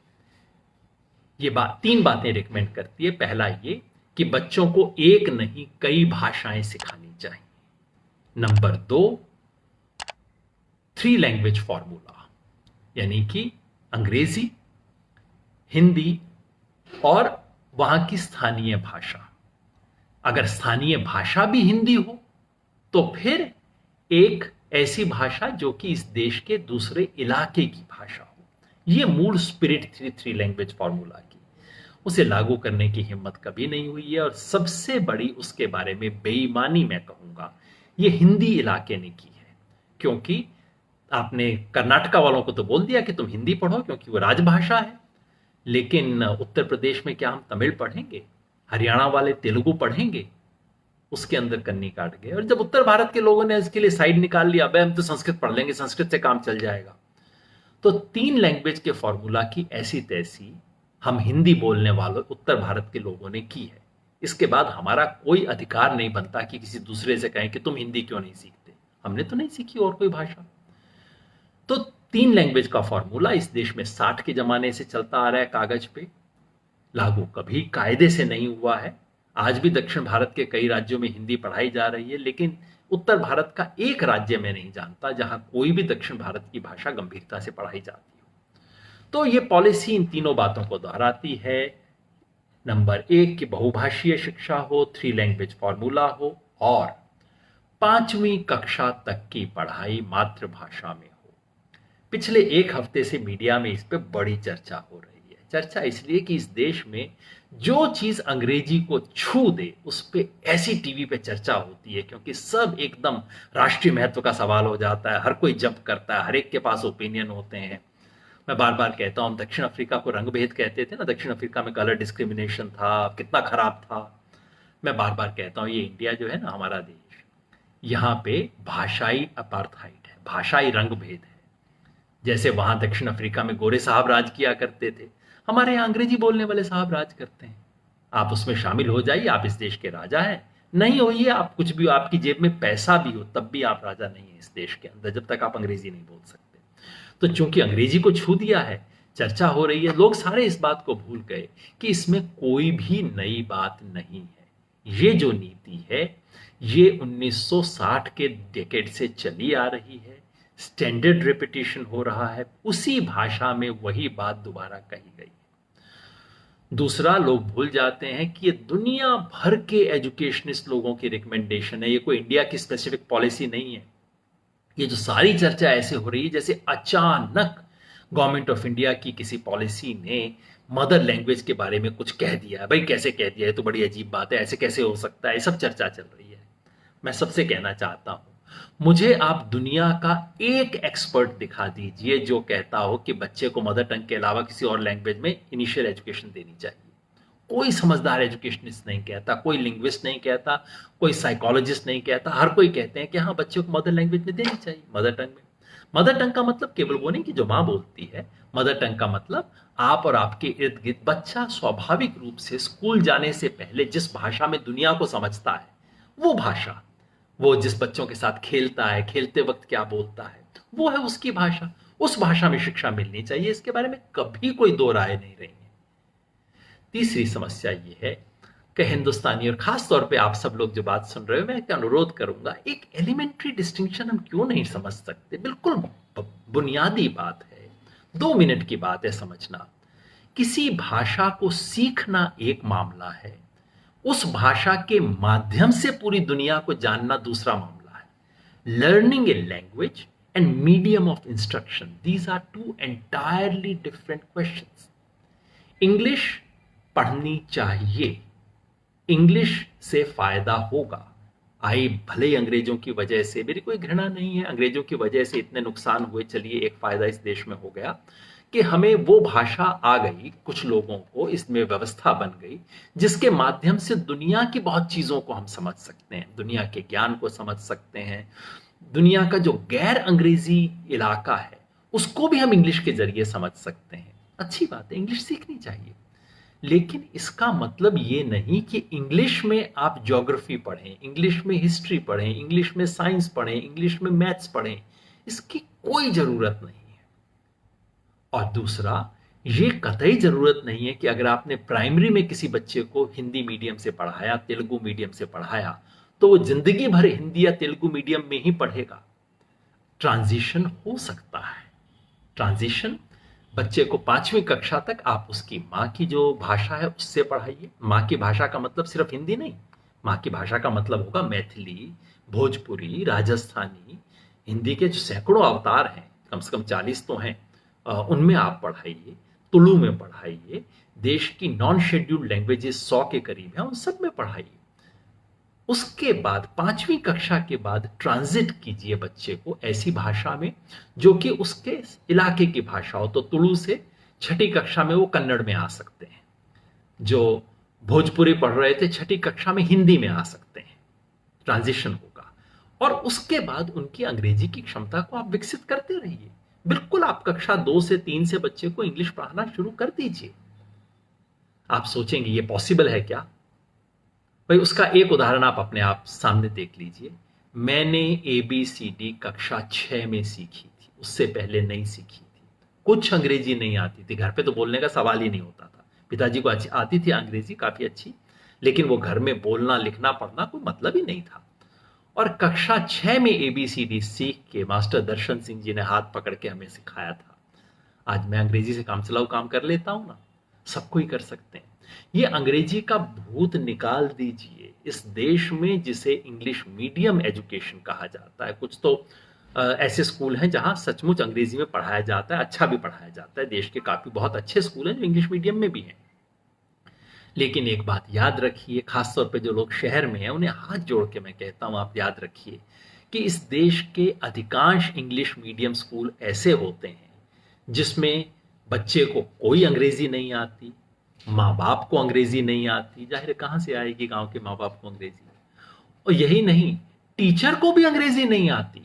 [SPEAKER 1] ये बात 3 बातें रिकमेंड करती है। पहला ये कि बच्चों को एक नहीं कई भाषाएं सिखानी चाहिए। नंबर 2, 3 लैंग्वेज फॉर्मूला, यानी कि अंग्रेजी, हिंदी और वहां की स्थानीय भाषा। अगर स्थानीय भाषा भी हिंदी हो तो फिर एक ऐसी भाषा जो कि इस देश के दूसरे इलाके की भाषा हो। यह मूल स्पिरिट थी 3 लैंग्वेज फॉर्मूला की। उसे लागू करने की हिम्मत कभी नहीं हुई है, और सबसे बड़ी उसके बारे में बेईमानी मैं कहूंगा ये हिंदी इलाके ने की है। क्योंकि आपने कर्नाटका वालों को तो बोल दिया कि तुम हिंदी पढ़ो क्योंकि वो राजभाषा है, लेकिन उत्तर प्रदेश में क्या हम तमिल पढ़ेंगे? हरियाणा वाले तेलुगु पढ़ेंगे? उसके अंदर कन्नी काट गए। और जब उत्तर भारत के लोगों ने इसके लिए साइड निकाल लिया, अबे हम तो संस्कृत पढ़ लेंगे, संस्कृत से काम चल जाएगा, तो 3 लैंग्वेज के फॉर्मूला की ऐसी तैसी हम हिंदी बोलने वालों उत्तर भारत के लोगों ने की है। इसके बाद हमारा कोई अधिकार नहीं बनता कि किसी दूसरे से कहें कि तुम हिंदी क्यों नहीं सीखते। हमने तो नहीं सीखी और कोई भाषा। तो 3 लैंग्वेज का फॉर्मूला इस देश में 60 के जमाने से चलता आ रहा है, कागज पे लागू कभी कायदे से नहीं हुआ है। आज भी दक्षिण भारत के कई राज्यों में हिंदी पढ़ाई जा रही है, लेकिन उत्तर भारत का एक राज्य में नहीं जानता जहां कोई भी दक्षिण भारत की भाषा गंभीरता से पढ़ाई जाती हो। तो ये पॉलिसी इन तीनों बातों को दोहराती है। नंबर 1 कि बहुभाषीय शिक्षा हो, 3 लैंग्वेज फॉर्मूला हो, और 5वीं कक्षा तक की पढ़ाई मातृभाषा में हो। पिछले 1 हफ्ते से मीडिया में इस पे बड़ी चर्चा हो रही है। चर्चा इसलिए कि इस देश में जो चीज अंग्रेजी को छू दे उस पे ऐसी टीवी पे चर्चा होती है, क्योंकि सब एकदम राष्ट्रीय महत्व का सवाल हो जाता है। हर कोई जब करता है, हर एक के पास ओपिनियन होते हैं। मैं बार बार कहता हूं, दक्षिण अफ्रीका को रंगभेद कहते थे ना, दक्षिण अफ्रीका में कलर डिस्क्रिमिनेशन था, कितना खराब था। मैं बार बार कहता हूं, ये इंडिया जो है ना, हमारा देश, यहां पे भाषाई अपार्थाइड है, भाषाई रंगभेद है। जैसे वहां दक्षिण अफ्रीका में गोरे साहब राज किया करते थे, हमारे यहाँ अंग्रेजी बोलने वाले साहब राज करते हैं। आप उसमें शामिल हो जाइए, आप इस देश के राजा हैं। नहीं होइए, आप कुछ भी, आपकी जेब में पैसा भी हो, तब भी आप राजा नहीं है इस देश के अंदर, जब तक आप अंग्रेजी नहीं बोल सकते। तो चूंकि अंग्रेजी को छू दिया है, चर्चा हो रही है, लोग सारे इस बात को भूल गए कि इसमें कोई भी नई बात नहीं है। ये जो नीति है ये 1960 के डेकेड से चली आ रही है। स्टैंडर्ड रिपीटिशन हो रहा है, उसी भाषा में वही बात दोबारा कही गई। दूसरा, लोग भूल जाते हैं कि ये दुनिया भर के एजुकेशनिस्ट लोगों की रिकमेंडेशन है, ये कोई इंडिया की स्पेसिफिक पॉलिसी नहीं है। ये जो सारी चर्चा ऐसे हो रही है जैसे अचानक गवर्नमेंट ऑफ इंडिया की किसी पॉलिसी ने मदर लैंग्वेज के बारे में कुछ कह दिया है। भाई कैसे कह दिया है, तो बड़ी अजीब बात है, ऐसे कैसे हो सकता है, ये सब चर्चा चल रही है। मैं सबसे कहना चाहता हूं, मुझे आप दुनिया का एक एक्सपर्ट दिखा दीजिए जो कहता हो कि बच्चे को मदर टंग के अलावा किसी और लैंग्वेज में इनिशियल एजुकेशन देनी चाहिए। कोई समझदार एजुकेशनिस्ट नहीं कहता, कोई लिंग्विस्ट नहीं कहता, कोई साइकोलॉजिस्ट नहीं कहता। हर कोई कहते हैं कि हाँ, बच्चे को मदर लैंग्वेज में देनी चाहिए, मदर टंग में। मदर टंग का मतलब केवल वो नहीं कि जो माँ बोलती है। मदर टंग का मतलब आप और आपके इर्द गिर्द बच्चा स्वाभाविक रूप से स्कूल जाने से पहले जिस भाषा में दुनिया को समझता है, वो भाषा, वो जिस बच्चों के साथ खेलता है, खेलते वक्त क्या बोलता है, वो है उसकी भाषा। उस भाषा में शिक्षा मिलनी चाहिए, इसके बारे में कभी कोई दो राय नहीं रही है। तीसरी समस्या ये है कि हिंदुस्तानी, और खास तौर पे आप सब लोग जो बात सुन रहे हो, मैं एक अनुरोध करूंगा, एक एलिमेंट्री डिस्टिंक्शन हम क्यों नहीं समझ सकते? बिल्कुल बुनियादी बात है, 2 मिनट की बात है समझना। किसी भाषा को सीखना एक मामला है, उस भाषा के माध्यम से पूरी दुनिया को जानना दूसरा मामला है। Learning a language and medium of instruction, these are 2 entirely different questions. English पढ़नी चाहिए, इंग्लिश से फायदा होगा। आई भले ही अंग्रेजों की वजह से, मेरी कोई घृणा नहीं है, अंग्रेजों की वजह से इतने नुकसान हुए, चलिए एक फायदा इस देश में हो गया कि हमें वो भाषा आ गई, कुछ लोगों को इसमें व्यवस्था बन गई जिसके माध्यम से दुनिया की बहुत चीजों को हम समझ सकते हैं, दुनिया के ज्ञान को समझ सकते हैं। दुनिया का जो गैर अंग्रेजी इलाका है उसको भी हम इंग्लिश के जरिए समझ सकते हैं। अच्छी बात है, इंग्लिश सीखनी चाहिए। लेकिन इसका मतलब ये नहीं कि इंग्लिश में आप ज्योग्राफी पढ़ें, इंग्लिश में हिस्ट्री पढ़ें, इंग्लिश में साइंस पढ़ें, इंग्लिश में मैथ्स पढ़ें। इसकी कोई जरूरत नहीं है। और दूसरा, ये कतई जरूरत नहीं है कि अगर आपने प्राइमरी में किसी बच्चे को हिंदी मीडियम से पढ़ाया, तेलुगु मीडियम से पढ़ाया, तो वो जिंदगी भर हिंदी या तेलुगु मीडियम में ही पढ़ेगा। ट्रांजिशन हो सकता है। ट्रांजिशन, बच्चे को 5वीं कक्षा तक आप उसकी माँ की जो भाषा है उससे पढ़ाइए। माँ की भाषा का मतलब सिर्फ हिंदी नहीं, माँ की भाषा का मतलब होगा मैथिली, भोजपुरी, राजस्थानी। हिंदी के जो सैकड़ों अवतार हैं, कम से कम 40 तो हैं, उनमें आप पढ़ाइए, तुलु में पढ़ाइए, देश की नॉन शेड्यूल्ड लैंग्वेजेस 100 के करीब हैं, उन सब में पढ़ाइए। उसके बाद 5वीं कक्षा के बाद ट्रांजिट कीजिए बच्चे को ऐसी भाषा में जो कि उसके इलाके की भाषा हो। तो तुलु से 6ठी कक्षा में वो कन्नड़ में आ सकते हैं, जो भोजपुरी पढ़ रहे थे 6ठी कक्षा में हिंदी में आ सकते हैं। ट्रांजिशन होगा। और उसके बाद उनकी अंग्रेजी की क्षमता को आप विकसित करते रहिए। बिल्कुल आप कक्षा 2 से 3 से बच्चे को इंग्लिश पढ़ाना शुरू कर दीजिए। आप सोचेंगे ये पॉसिबल है क्या? भाई उसका एक उदाहरण आप अपने आप सामने देख लीजिए। मैंने ABCD कक्षा 6 में सीखी थी, उससे पहले नहीं सीखी थी। कुछ अंग्रेजी नहीं आती थी, घर पे तो बोलने का सवाल ही नहीं होता था। पिताजी को आती थी अंग्रेजी काफी अच्छी, लेकिन वो घर में बोलना लिखना पढ़ना कोई मतलब ही नहीं था। और कक्षा 6 में ABCD सीख के मास्टर दर्शन सिंह जी ने हाथ पकड़ के हमें सिखाया था। आज मैं अंग्रेजी से काम चलाऊ काम कर लेता हूं ना, सबको ही कर सकते हैं। ये अंग्रेजी का भूत निकाल दीजिए। इस देश में जिसे इंग्लिश मीडियम एजुकेशन कहा जाता है, कुछ तो ऐसे स्कूल हैं जहां सचमुच अंग्रेजी में पढ़ाया जाता है, अच्छा भी पढ़ाया जाता है। देश के काफी बहुत अच्छे स्कूल हैं जो इंग्लिश मीडियम में भी हैं। लेकिन एक बात याद रखिए, खासतौर पे जो लोग शहर में हैं उन्हें हाथ जोड़ के मैं कहता हूं, आप याद रखिए कि इस देश के अधिकांश इंग्लिश मीडियम स्कूल ऐसे होते हैं जिसमें बच्चे को कोई अंग्रेजी नहीं आती, माँ बाप को अंग्रेजी नहीं आती। जाहिर कहाँ से आएगी गांव के माँ बाप को अंग्रेजी? और यही नहीं, टीचर को भी अंग्रेजी नहीं आती,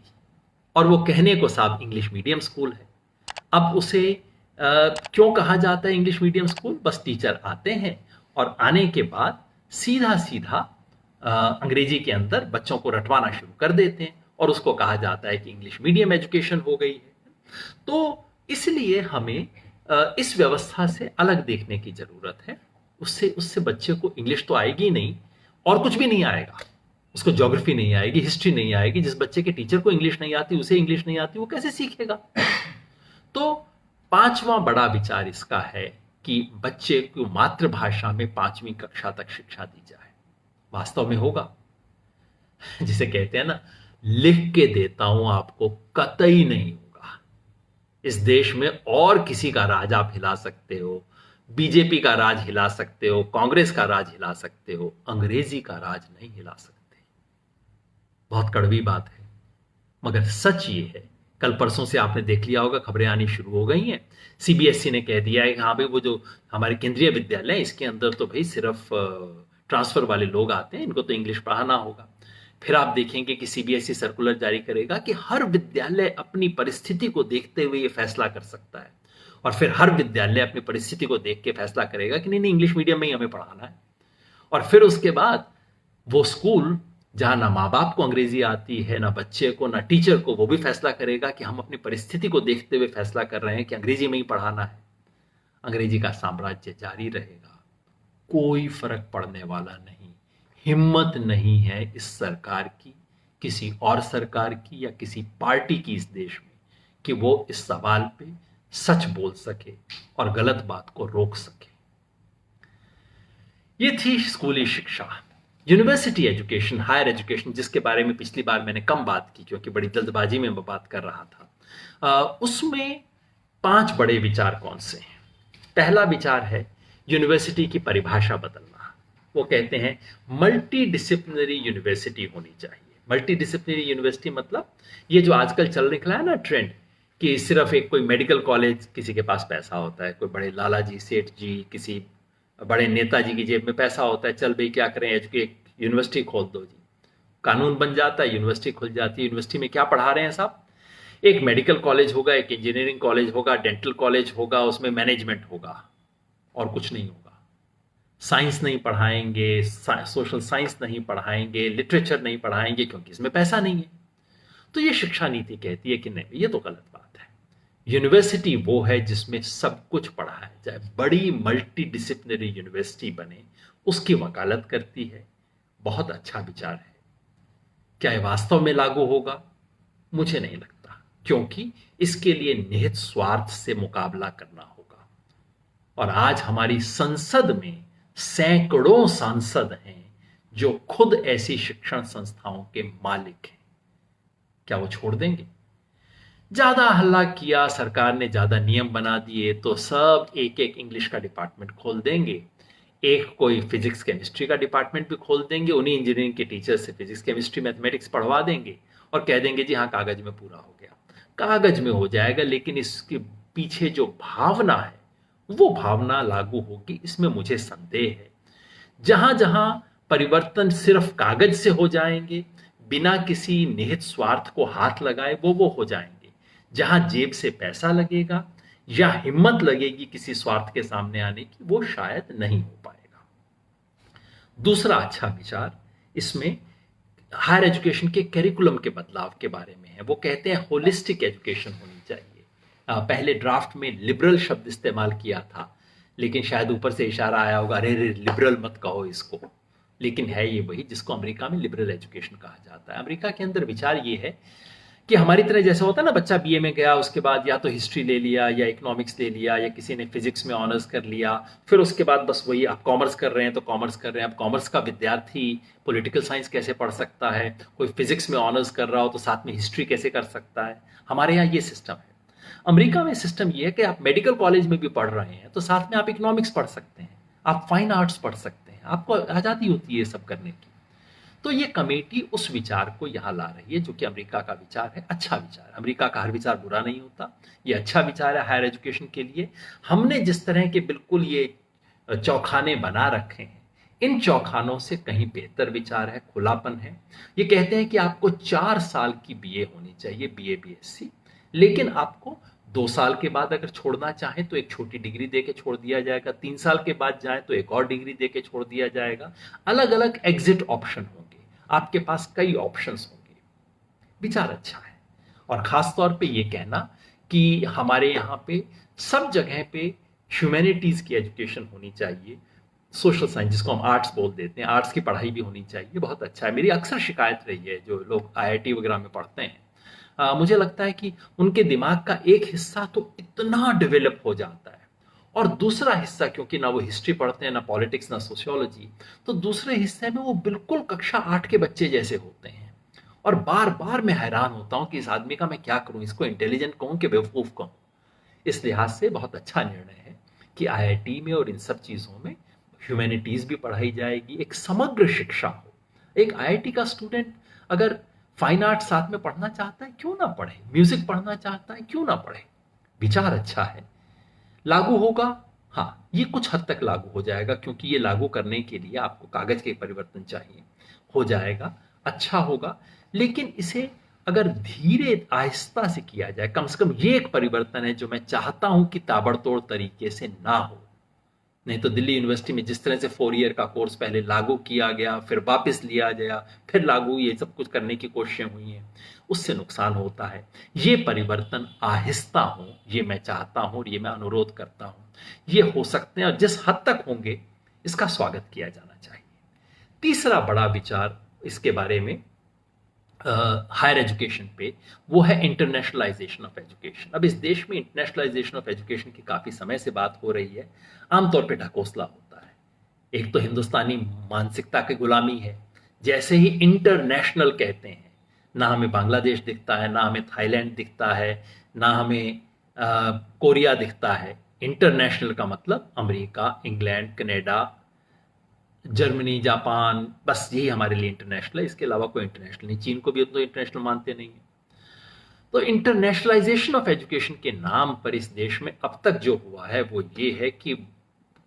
[SPEAKER 1] और वो कहने को साहब इंग्लिश मीडियम स्कूल है। अब उसे क्यों कहा जाता है इंग्लिश मीडियम स्कूल? बस टीचर आते हैं और आने के बाद सीधा सीधा अंग्रेजी के अंदर बच्चों को रटवाना शुरू कर देते हैं, और उसको कहा जाता है कि इंग्लिश मीडियम एजुकेशन हो गई है। तो इसलिए हमें इस व्यवस्था से अलग देखने की जरूरत है। उससे उससे बच्चे को इंग्लिश तो आएगी नहीं, और कुछ भी नहीं आएगा। उसको ज्योग्राफी नहीं आएगी, हिस्ट्री नहीं आएगी। जिस बच्चे के टीचर को इंग्लिश नहीं आती, उसे इंग्लिश नहीं आती, वो कैसे सीखेगा? तो 5वां बड़ा विचार इसका है कि बच्चे को मातृभाषा में 5वीं कक्षा तक शिक्षा दी जाए। वास्तव में होगा? जिसे कहते हैं ना, लिख के देता हूं आपको, कतई नहीं होगा। इस देश में और किसी का राज आप हिला सकते हो, बीजेपी का राज हिला सकते हो, कांग्रेस का राज हिला सकते हो, अंग्रेजी का राज नहीं हिला सकते। बहुत कड़वी बात है, मगर सच ये है। कल परसों से आपने देख लिया होगा, खबरें आनी शुरू हो गई हैं। CBSE ने कह दिया है कि हाँ भाई, वो जो हमारे केंद्रीय विद्यालय इसके अंदर तो भाई सिर्फ ट्रांसफर वाले लोग आते हैं, इनको तो इंग्लिश पढ़ाना होगा। फिर आप देखेंगे कि CBSE सर्कुलर जारी करेगा कि हर विद्यालय अपनी परिस्थिति को देखते हुए ये फैसला कर सकता है, और फिर हर विद्यालय अपनी परिस्थिति को देख के फैसला करेगा कि नहीं नहीं, इंग्लिश मीडियम में ही हमें पढ़ाना है। और फिर उसके बाद वो स्कूल जहां ना माँ बाप को अंग्रेजी आती है, ना बच्चे को, ना टीचर को, वो भी फैसला करेगा कि हम अपनी परिस्थिति को देखते हुए फैसला कर रहे हैं कि अंग्रेजी में ही पढ़ाना है। अंग्रेजी का साम्राज्य जारी रहेगा, कोई फर्क पड़ने वाला नहीं। हिम्मत नहीं है इस सरकार की, किसी और सरकार की, या किसी पार्टी की इस देश में, कि वो इस सवाल पे सच बोल सके और गलत बात को रोक सके। ये थी स्कूली शिक्षा। यूनिवर्सिटी एजुकेशन, हायर एजुकेशन, जिसके बारे में पिछली बार मैंने कम बात की क्योंकि बड़ी जल्दबाजी में मैं बात कर रहा था। उसमें 5 बड़े विचार कौन से हैं? पहला विचार है यूनिवर्सिटी की परिभाषा बदलना। वो कहते हैं मल्टी डिसिप्लिनरी यूनिवर्सिटी होनी चाहिए। मल्टी डिसिप्लिनरी यूनिवर्सिटी मतलब ये जो आजकल चल निकला है ना ट्रेंड, कि सिर्फ एक कोई मेडिकल कॉलेज, किसी के पास पैसा होता है, कोई बड़े लाला जी, सेठ जी, किसी बड़े नेताजी की जेब में पैसा होता है, चल भाई क्या करें, यूनिवर्सिटी खोल दो जी, कानून बन जाता है, यूनिवर्सिटी खुल जाती है। यूनिवर्सिटी में क्या पढ़ा रहे हैं साहब? एक मेडिकल कॉलेज होगा, एक इंजीनियरिंग कॉलेज होगा, डेंटल कॉलेज होगा, उसमें मैनेजमेंट होगा और कुछ नहीं होगा। साइंस नहीं पढ़ाएंगे, सोशल साइंस नहीं पढ़ाएंगे, लिटरेचर नहीं पढ़ाएंगे, क्योंकि इसमें पैसा नहीं है। तो ये शिक्षा नीति कहती है कि नहीं, ये तो गलत बात है। यूनिवर्सिटी वो है जिसमें सब कुछ पढ़ाया जाए, बड़ी मल्टी डिसिप्लिनरी यूनिवर्सिटी बने, उसकी वकालत करती है। बहुत अच्छा विचार है। क्या यह वास्तव में लागू होगा? मुझे नहीं लगता, क्योंकि इसके लिए निहित स्वार्थ से मुकाबला करना होगा। और आज हमारी संसद में सैकड़ों सांसद हैं जो खुद ऐसी शिक्षण संस्थाओं के मालिक हैं। क्या वो छोड़ देंगे? ज्यादा हल्ला किया, सरकार ने ज्यादा नियम बना दिए तो सब एक एक इंग्लिश का डिपार्टमेंट खोल देंगे, एक कोई फिजिक्स केमिस्ट्री का डिपार्टमेंट भी खोल देंगे, उन्हीं इंजीनियरिंग के टीचर से फिजिक्स केमिस्ट्री मैथमेटिक्स पढ़वा देंगे और कह देंगे जी हाँ कागज में पूरा हो गया। कागज में हो जाएगा, लेकिन इसके पीछे जो भावना है वो भावना लागू होगी, इसमें मुझे संदेह है। जहां जहां परिवर्तन सिर्फ कागज से हो जाएंगे, बिना किसी निहित स्वार्थ को हाथ लगाए, वो हो जाएंगे। जहां जेब से पैसा लगेगा या हिम्मत लगेगी किसी स्वार्थ के सामने आने की, वो शायद नहीं हो पाएगा। दूसरा अच्छा विचार इसमें हायर एजुकेशन के करिकुलम के बदलाव के बारे में है। वो कहते हैं होलिस्टिक एजुकेशन होनी चाहिए। पहले ड्राफ्ट में लिबरल शब्द इस्तेमाल किया था, लेकिन शायद ऊपर से इशारा आया होगा, अरे रे लिबरल मत कहो इसको, लेकिन है ये वही जिसको अमेरिका में लिबरल एजुकेशन कहा जाता है। अमेरिका के अंदर विचार ये है कि हमारी तरह जैसा होता है ना, बच्चा बीए में गया, उसके बाद या तो हिस्ट्री ले लिया या इकोनॉमिक्स ले लिया, या किसी ने फिजिक्स में ऑनर्स कर लिया, फिर उसके बाद बस वही, आप कॉमर्स कर रहे हैं तो कॉमर्स कर रहे हैं। अब कॉमर्स का विद्यार्थी पॉलिटिकल साइंस कैसे पढ़ सकता है? कोई फिजिक्स में ऑनर्स कर रहा हो तो साथ में हिस्ट्री कैसे कर सकता है? हमारे यहाँ ये सिस्टम है। अमेरिका में सिस्टम ये है कि आप मेडिकल कॉलेज में भी पढ़ रहे हैं तो साथ में आप इकोनॉमिक्स पढ़ सकते हैं, आप फाइन आर्ट्स पढ़ सकते हैं, आपको आज़ादी होती है ये सब करने की। तो ये कमेटी उस विचार को यहां ला रही है जो कि अमेरिका का विचार है, अच्छा विचार है। अमेरिका का हर विचार बुरा नहीं होता, ये अच्छा विचार है हायर एजुकेशन के लिए। हमने जिस तरह के बिल्कुल ये चौखाने बना रखे हैं, इन चौखानों से कहीं बेहतर विचार है, खुलापन है। ये कहते हैं कि आपको 4 साल की बीए होनी चाहिए, बीए बीएससी, लेकिन आपको 2 साल के बाद अगर छोड़ना चाहें तो एक छोटी डिग्री देके छोड़ दिया जाएगा, 3 साल के बाद जाए तो एक और डिग्री देके छोड़ दिया जाएगा। अलग अलग एग्जिट ऑप्शन होंगे, आपके पास कई ऑप्शंस होंगे। विचार अच्छा है। और खास तौर पे ये कहना कि हमारे यहाँ पे सब जगह पे ह्यूमैनिटीज की एजुकेशन होनी चाहिए, सोशल साइंस जिसको हम आर्ट्स बोल देते हैं, आर्ट्स की पढ़ाई भी होनी चाहिए, बहुत अच्छा है। मेरी अक्सर शिकायत रही है जो लोग आईआईटी वगैरह में पढ़ते हैं, मुझे लगता है कि उनके दिमाग का एक हिस्सा तो इतना डेवलप हो जाता है और दूसरा हिस्सा, क्योंकि ना वो हिस्ट्री पढ़ते हैं, ना पॉलिटिक्स, ना सोशियोलॉजी, तो दूसरे हिस्से में वो बिल्कुल कक्षा 8 के बच्चे जैसे होते हैं। और बार बार मैं हैरान होता हूं कि इस आदमी का मैं क्या करूं, इसको इंटेलिजेंट कहूं कि बेवकूफ कहूं। इस लिहाज से बहुत अच्छा निर्णय है कि आईआईटी में और इन सब चीजों में ह्यूमैनिटीज भी पढ़ाई जाएगी, एक समग्र शिक्षा हो। एक आईआईटी का स्टूडेंट अगर फाइन आर्ट साथ में पढ़ना चाहता है, क्यों ना पढ़े? म्यूजिक पढ़ना चाहता है, क्यों ना पढ़े? विचार अच्छा है। लागू होगा? हाँ, ये कुछ हद तक लागू हो जाएगा, क्योंकि ये लागू करने के लिए आपको कागज के परिवर्तन चाहिए। हो जाएगा, अच्छा होगा, लेकिन इसे अगर धीरे आहिस्ता से किया जाए, कम से कम ये एक परिवर्तन है जो मैं चाहता हूं कि ताबड़तोड़ तरीके से ना हो। नहीं तो दिल्ली यूनिवर्सिटी में जिस तरह से 4 ईयर का कोर्स पहले लागू किया गया, फिर वापस लिया गया, फिर लागू, ये सब कुछ करने की कोशिशें हुई हैं, उससे नुकसान होता है। ये परिवर्तन आहिस्ता हो, ये मैं चाहता हूं और ये मैं अनुरोध करता हूं। ये हो सकते हैं और जिस हद तक होंगे इसका स्वागत किया जाना चाहिए। तीसरा बड़ा विचार इसके बारे में हायर एजुकेशन पे, वो है इंटरनेशनलाइजेशन ऑफ एजुकेशन। अब इस देश में इंटरनेशनलाइजेशन ऑफ एजुकेशन की काफी समय से बात हो रही है, आमतौर पे ढकोसला होता है। एक तो हिंदुस्तानी मानसिकता की गुलामी है, जैसे ही इंटरनेशनल कहते हैं, ना हमें बांग्लादेश दिखता है, ना हमें थाईलैंड दिखता है, ना हमें कोरिया दिखता है। इंटरनेशनल का मतलब America, England, Canada, Germany, Japan, बस यही हमारे लिए इंटरनेशनल है, इसके अलावा कोई इंटरनेशनल नहीं। चीन को भी तो इंटरनेशनल मानते नहीं है। तो इंटरनेशनलाइजेशन ऑफ एजुकेशन के नाम पर इस देश में अब तक जो हुआ है वो ये है कि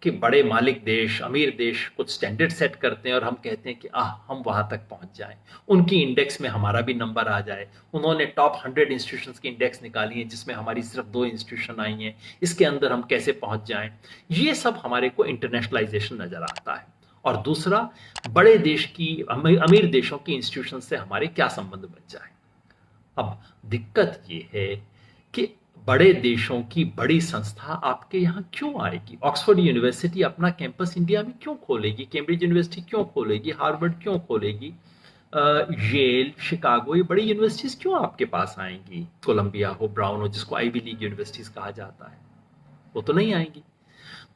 [SPEAKER 1] कि बड़े मालिक देश, अमीर देश कुछ स्टैंडर्ड सेट करते हैं और हम कहते हैं कि हम वहां तक पहुंच जाएं, उनकी इंडेक्स में हमारा भी नंबर आ जाए। उन्होंने टॉप 100 इंस्टीट्यूशंस की इंडेक्स निकाली है जिसमें हमारी सिर्फ 2 इंस्टीट्यूशन आई हैं, इसके अंदर हम कैसे पहुंच जाएं। ये सब हमारे को इंटरनेशनलाइजेशन नजर आता है। और दूसरा, बड़े देश की, अमीर देशों की इंस्टीट्यूशन से हमारे क्या संबंध बन जाए। अब दिक्कत ये है कि बड़े देशों की बड़ी संस्था आपके यहां क्यों आएगी? ऑक्सफोर्ड यूनिवर्सिटी अपना कैंपस इंडिया में क्यों खोलेगी? कैम्ब्रिज यूनिवर्सिटी क्यों खोलेगी? हार्वर्ड क्यों खोलेगी? येल, शिकागो, ये बड़ी यूनिवर्सिटीज क्यों आपके पास आएंगी? कोलंबिया हो, ब्राउन हो, जिसको आईवी लीग यूनिवर्सिटीज कहा जाता है, वो तो नहीं आएंगी।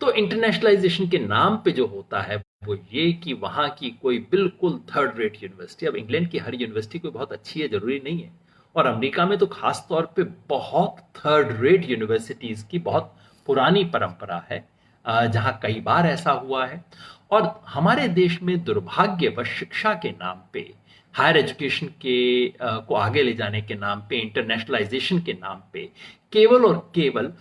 [SPEAKER 1] तो इंटरनेशनलाइजेशन के नाम पे जो होता है वो ये कि वहां की कोई बिल्कुल थर्ड रेट यूनिवर्सिटी, अब इंग्लैंड की हर यूनिवर्सिटी कोई बहुत अच्छी है जरूरी नहीं है, और अमेरिका में तो खास तौर पे बहुत थर्ड रेट यूनिवर्सिटीज की बहुत पुरानी परंपरा है, जहां कई बार ऐसा हुआ है। और हमारे देश में दुर्भाग्यवश शिक्षा के नाम पे, हायर एजुकेशन के को आगे ले जाने के नाम पे, इंटरनेशनलाइजेशन के नाम पे केवल और केवल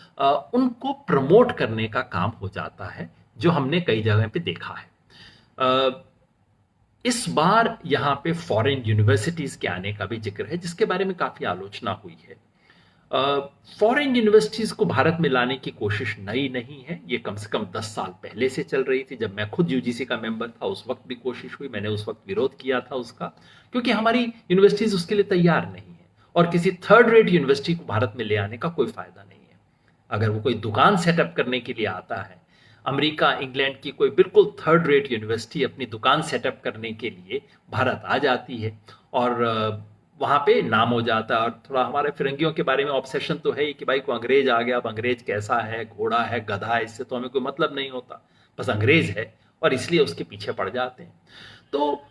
[SPEAKER 1] उनको प्रमोट करने का काम हो जाता है, जो हमने कई जगह पे देखा है। इस बार यहां पे फॉरेन यूनिवर्सिटीज के आने का भी जिक्र है, जिसके बारे में काफी आलोचना हुई है। फॉरेन यूनिवर्सिटीज को भारत में लाने की कोशिश नई नहीं है, ये कम से कम 10 साल पहले से चल रही थी। जब मैं खुद यूजीसी का मेंबर था उस वक्त भी कोशिश हुई, मैंने उस वक्त विरोध किया था उसका, क्योंकि हमारी यूनिवर्सिटीज उसके लिए तैयार नहीं है और किसी थर्ड रेट यूनिवर्सिटी को भारत में ले आने का कोई फायदा नहीं है। अगर वो कोई दुकान सेटअप करने के लिए आता है, अमेरिका, इंग्लैंड की कोई बिल्कुल थर्ड रेट यूनिवर्सिटी अपनी दुकान सेटअप करने के लिए भारत आ जाती है और वहां पे नाम हो जाता है। और थोड़ा हमारे फिरंगियों के बारे में ऑब्सेशन तो है ही कि भाई को अंग्रेज आ गया, अब अंग्रेज कैसा है, घोड़ा है, गधा है, इससे तो हमें कोई मतलब नहीं होता, बस अंग्रेज है, और इसलिए उसके पीछे पड़ जाते हैं। तो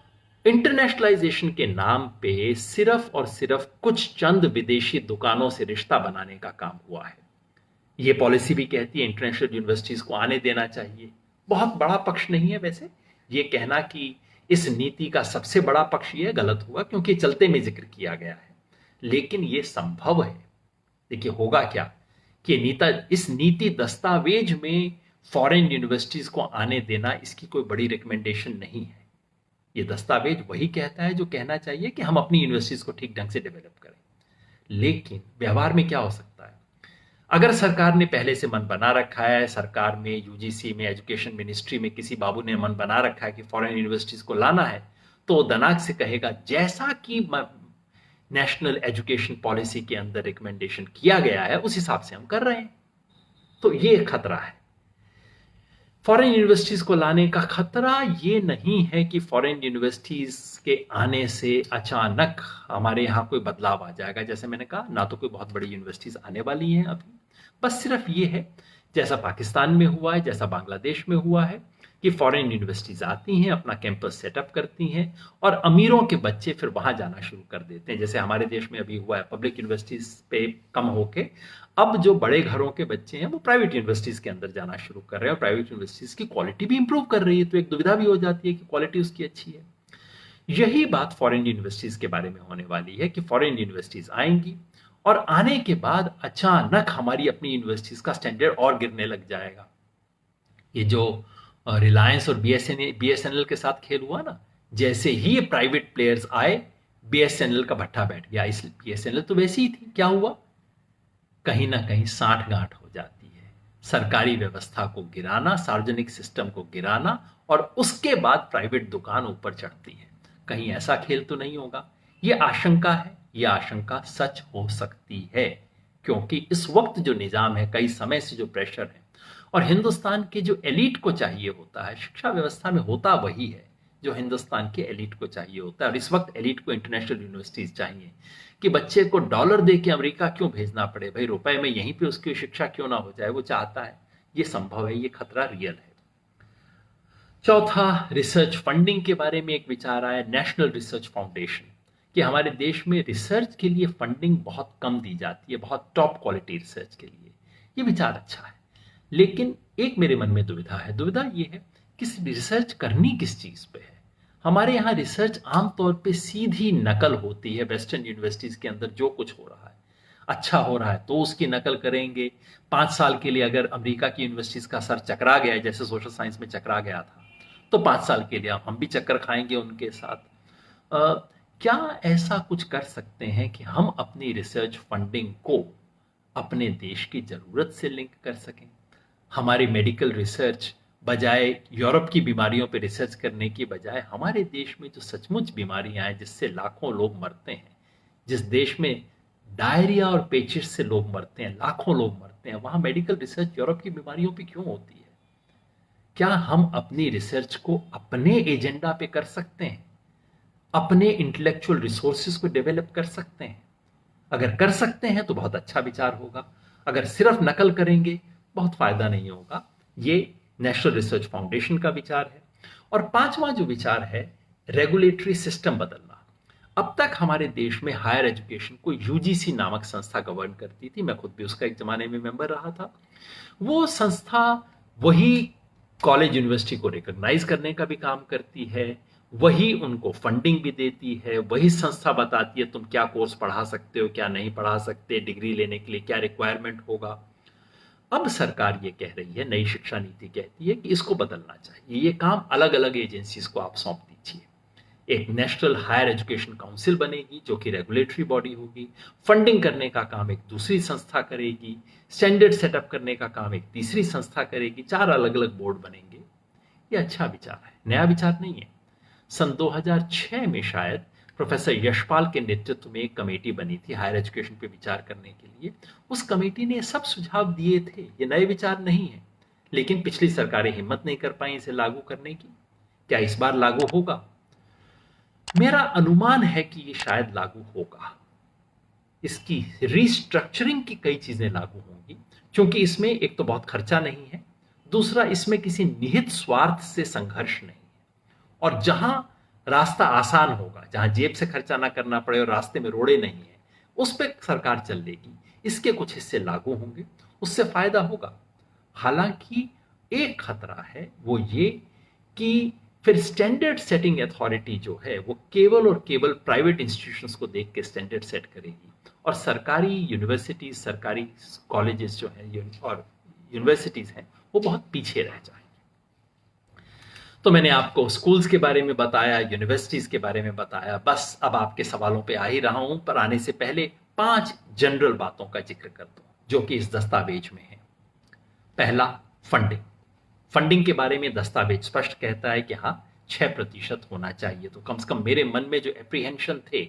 [SPEAKER 1] इंटरनेशनलाइजेशन के नाम पे सिर्फ और सिर्फ कुछ चंद विदेशी दुकानों से रिश्ता बनाने का काम हुआ है। ये पॉलिसी भी कहती है इंटरनेशनल यूनिवर्सिटीज को आने देना चाहिए। बहुत बड़ा पक्ष नहीं है वैसे ये कहना कि इस नीति का सबसे बड़ा पक्ष ये गलत हुआ, क्योंकि चलते में जिक्र किया गया है, लेकिन ये संभव है। देखिए होगा क्या कि इस नीति दस्तावेज में फॉरेन यूनिवर्सिटीज को आने देना इसकी कोई बड़ी रिकमेंडेशन नहीं है। ये दस्तावेज वही कहता है जो कहना चाहिए कि हम अपनी यूनिवर्सिटीज को ठीक ढंग से डेवलप करें। लेकिन व्यवहार में क्या हो सकता है? अगर सरकार ने पहले से मन बना रखा है, सरकार में, यूजीसी में, एजुकेशन मिनिस्ट्री में किसी बाबू ने मन बना रखा है कि फॉरेन यूनिवर्सिटीज को लाना है, तो दनाक से कहेगा जैसा कि नेशनल एजुकेशन पॉलिसी के अंदर रिकमेंडेशन किया गया है उस हिसाब से हम कर रहे हैं। तो ये खतरा है। फॉरेन यूनिवर्सिटीज को लाने का खतरा ये नहीं है कि फॉरेन यूनिवर्सिटीज के आने से अचानक हमारे यहां कोई बदलाव आ जाएगा। जैसे मैंने कहा, ना तो कोई बहुत बड़ी यूनिवर्सिटीज आने वाली हैं अभी, बस सिर्फ ये है जैसा पाकिस्तान में हुआ है, जैसा बांग्लादेश में हुआ है कि फॉरेन यूनिवर्सिटीज आती हैं, अपना कैंपस सेटअप करती हैं और अमीरों के बच्चे फिर वहां जाना शुरू कर देते हैं। जैसे हमारे देश में अभी हुआ है, पब्लिक यूनिवर्सिटीज पे कम होके अब जो बड़े घरों के बच्चे हैं वो प्राइवेट यूनिवर्सिटीज के अंदर जाना शुरू कर रहे हैं और प्राइवेट यूनिवर्सिटीज की क्वालिटी भी इंप्रूव कर रही है। तो एक दुविधा भी हो जाती है कि क्वालिटी उसकी अच्छी है। यही बात फॉरेन यूनिवर्सिटीज के बारे में होने वाली है कि फॉरेन यूनिवर्सिटीज आएंगी और आने के बाद अचानक हमारी अपनी यूनिवर्सिटीज का स्टैंडर्ड और गिरने लग जाएगा। ये जो रिलायंस और बीएसएनएल के साथ खेल हुआ ना, जैसे ही ये प्राइवेट प्लेयर्स आए, बीएसएनएल का भट्ठा बैठ गया। इस बीएसएनएल तो वैसी ही थी, क्या हुआ? कहीं ना कहीं साठ गांठ हो जाती है। सरकारी व्यवस्था को गिराना, सार्वजनिक सिस्टम को गिराना, और उसके बाद प्राइवेट दुकान ऊपर चढ़ती है। कहीं ऐसा खेल तो नहीं होगा? ये आशंका है। ये आशंका सच हो सकती है, क्योंकि इस वक्त जो निजाम है, कई समय से जो प्रेशर है, और हिंदुस्तान के जो एलिट को चाहिए होता है, शिक्षा व्यवस्था में होता वही है जो हिंदुस्तान के एलिट को चाहिए होता है। और इस वक्त एलिट को इंटरनेशनल यूनिवर्सिटीज चाहिए कि बच्चे को डॉलर दे के अमेरिका क्यों भेजना पड़े, भाई रुपए में यहीं पे उसकी शिक्षा क्यों ना हो जाए, वो चाहता है। ये संभव है, ये खतरा रियल है। चौथा, रिसर्च फंडिंग के बारे में एक विचार आया, नेशनल रिसर्च फाउंडेशन, कि हमारे देश में रिसर्च के लिए फंडिंग बहुत कम दी जाती है, बहुत टॉप क्वालिटी रिसर्च के लिए। ये विचार अच्छा है, लेकिन एक मेरे मन में दुविधा है। दुविधा ये है कि रिसर्च करनी किस चीज पे है। हमारे यहाँ रिसर्च आमतौर पे सीधी नकल होती है वेस्टर्न यूनिवर्सिटीज के अंदर जो कुछ हो रहा है। अच्छा हो रहा है तो उसकी नकल करेंगे। 5 साल के लिए अगर अमेरिका की यूनिवर्सिटीज का सर चकरा गया है, जैसे सोशल साइंस में चकरा गया था, तो 5 साल के लिए हम भी चक्कर खाएंगे उनके साथ। क्या ऐसा कुछ कर सकते हैं कि हम अपनी रिसर्च फंडिंग को अपने देश की जरूरत से लिंक कर सकें? हमारी मेडिकल रिसर्च बजाय यूरोप की बीमारियों पर रिसर्च करने की बजाय हमारे देश में जो सचमुच बीमारियां हैं जिससे लाखों लोग मरते हैं, जिस देश में डायरिया और पेचिश से लोग मरते हैं, लाखों लोग मरते हैं, वहां मेडिकल रिसर्च यूरोप की बीमारियों पे क्यों होती है? क्या हम अपनी रिसर्च को अपने एजेंडा पे कर सकते हैं? अपने इंटेलेक्चुअल रिसोर्सेज को डेवलप कर सकते हैं? अगर कर सकते हैं तो बहुत अच्छा विचार होगा। अगर सिर्फ नकल करेंगे बहुत फायदा नहीं होगा। ये नेशनल रिसर्च फाउंडेशन का विचार है। और पांचवा जो विचार है, रेगुलेटरी सिस्टम बदलना। अब तक हमारे देश में हायर एजुकेशन को यूजीसी नामक संस्था गवर्न करती थी। मैं खुद भी उसका एक जमाने में मेंबर रहा था। वो संस्था वही कॉलेज यूनिवर्सिटी को रिकॉग्नाइज करने का भी काम करती है, वही उनको फंडिंग भी देती है, वही संस्था बताती है तुम क्या कोर्स पढ़ा सकते हो, क्या नहीं पढ़ा सकते, डिग्री लेने के लिए क्या रिक्वायरमेंट होगा। अब सरकार ये कह रही है, नई शिक्षा नीति कहती है कि इसको बदलना चाहिए। ये काम अलग अलग एजेंसीज को आप सौंप दीजिए। एक नेशनल हायर एजुकेशन काउंसिल बनेगी जो कि रेगुलेटरी बॉडी होगी। फंडिंग करने का काम एक दूसरी संस्था करेगी। स्टैंडर्ड सेटअप करने का काम एक तीसरी संस्था करेगी। 4 अलग अलग बोर्ड बनेंगे। ये अच्छा विचार है, नया विचार नहीं है। सन 2006 में शायद प्रोफेसर यशपाल के नेतृत्व में एक कमेटी बनी थी हायर एजुकेशन पे विचार करने के लिए। उस कमेटी ने सब सुझाव दिए थे, ये नए विचार नहीं है। लेकिन पिछली सरकारें हिम्मत नहीं कर पाई इसे लागू करने की। क्या इस बार लागू होगा? मेरा अनुमान है कि ये शायद लागू होगा। इसकी रिस्ट्रक्चरिंग की कई चीजें लागू होंगी, क्योंकि इसमें एक तो बहुत खर्चा नहीं है, दूसरा इसमें किसी निहित स्वार्थ से संघर्ष नहीं है। और जहां रास्ता आसान होगा, जहां जेब से खर्चा ना करना पड़े और रास्ते में रोड़े नहीं है, उस पर सरकार चल लेगी। इसके कुछ हिस्से लागू होंगे, उससे फायदा होगा। हालांकि एक खतरा है, वो ये कि फिर स्टैंडर्ड सेटिंग अथॉरिटी जो है वो केवल और केवल प्राइवेट इंस्टीट्यूशंस को देख के स्टैंडर्ड सेट करेगी, और सरकारी यूनिवर्सिटीज, सरकारी कॉलेजेस जो है और यूनिवर्सिटीज हैं वो बहुत पीछे रह जाएंगे। तो मैंने आपको स्कूल्स के बारे में बताया, यूनिवर्सिटीज के बारे में बताया। बस अब आपके सवालों पे आ ही रहा हूं, पर आने से पहले 5 जनरल बातों का जिक्र कर दूं जो कि इस दस्तावेज में है। पहला, फंडिंग। फंडिंग के बारे में दस्तावेज स्पष्ट कहता है कि हाँ, 6% होना चाहिए। तो कम से कम मेरे मन में जो एप्रीहेंशन थे,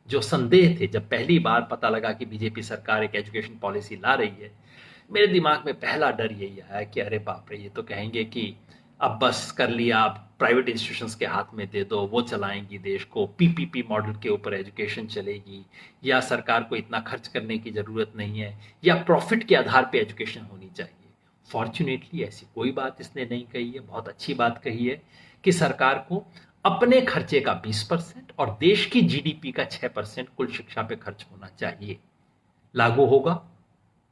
[SPEAKER 1] जो संदेह थे, जब पहली बार पता लगा कि बीजेपी सरकार एक एजुकेशन पॉलिसी ला रही है, मेरे दिमाग में पहला डर यही आया कि अरे बाप रे, ये तो कहेंगे कि अब बस कर लिया, आप प्राइवेट इंस्टीट्यूशंस के हाथ में दे दो, वो चलाएंगी देश को, पीपीपी मॉडल के ऊपर एजुकेशन चलेगी, या सरकार को इतना खर्च करने की जरूरत नहीं है, या प्रॉफिट के आधार पे एजुकेशन होनी चाहिए। फॉर्चुनेटली ऐसी कोई बात इसने नहीं कही है। बहुत अच्छी बात कही है कि सरकार को अपने खर्चे का 20% और देश की जीडीपी का 6% कुल शिक्षा पे खर्च होना चाहिए। लागू होगा?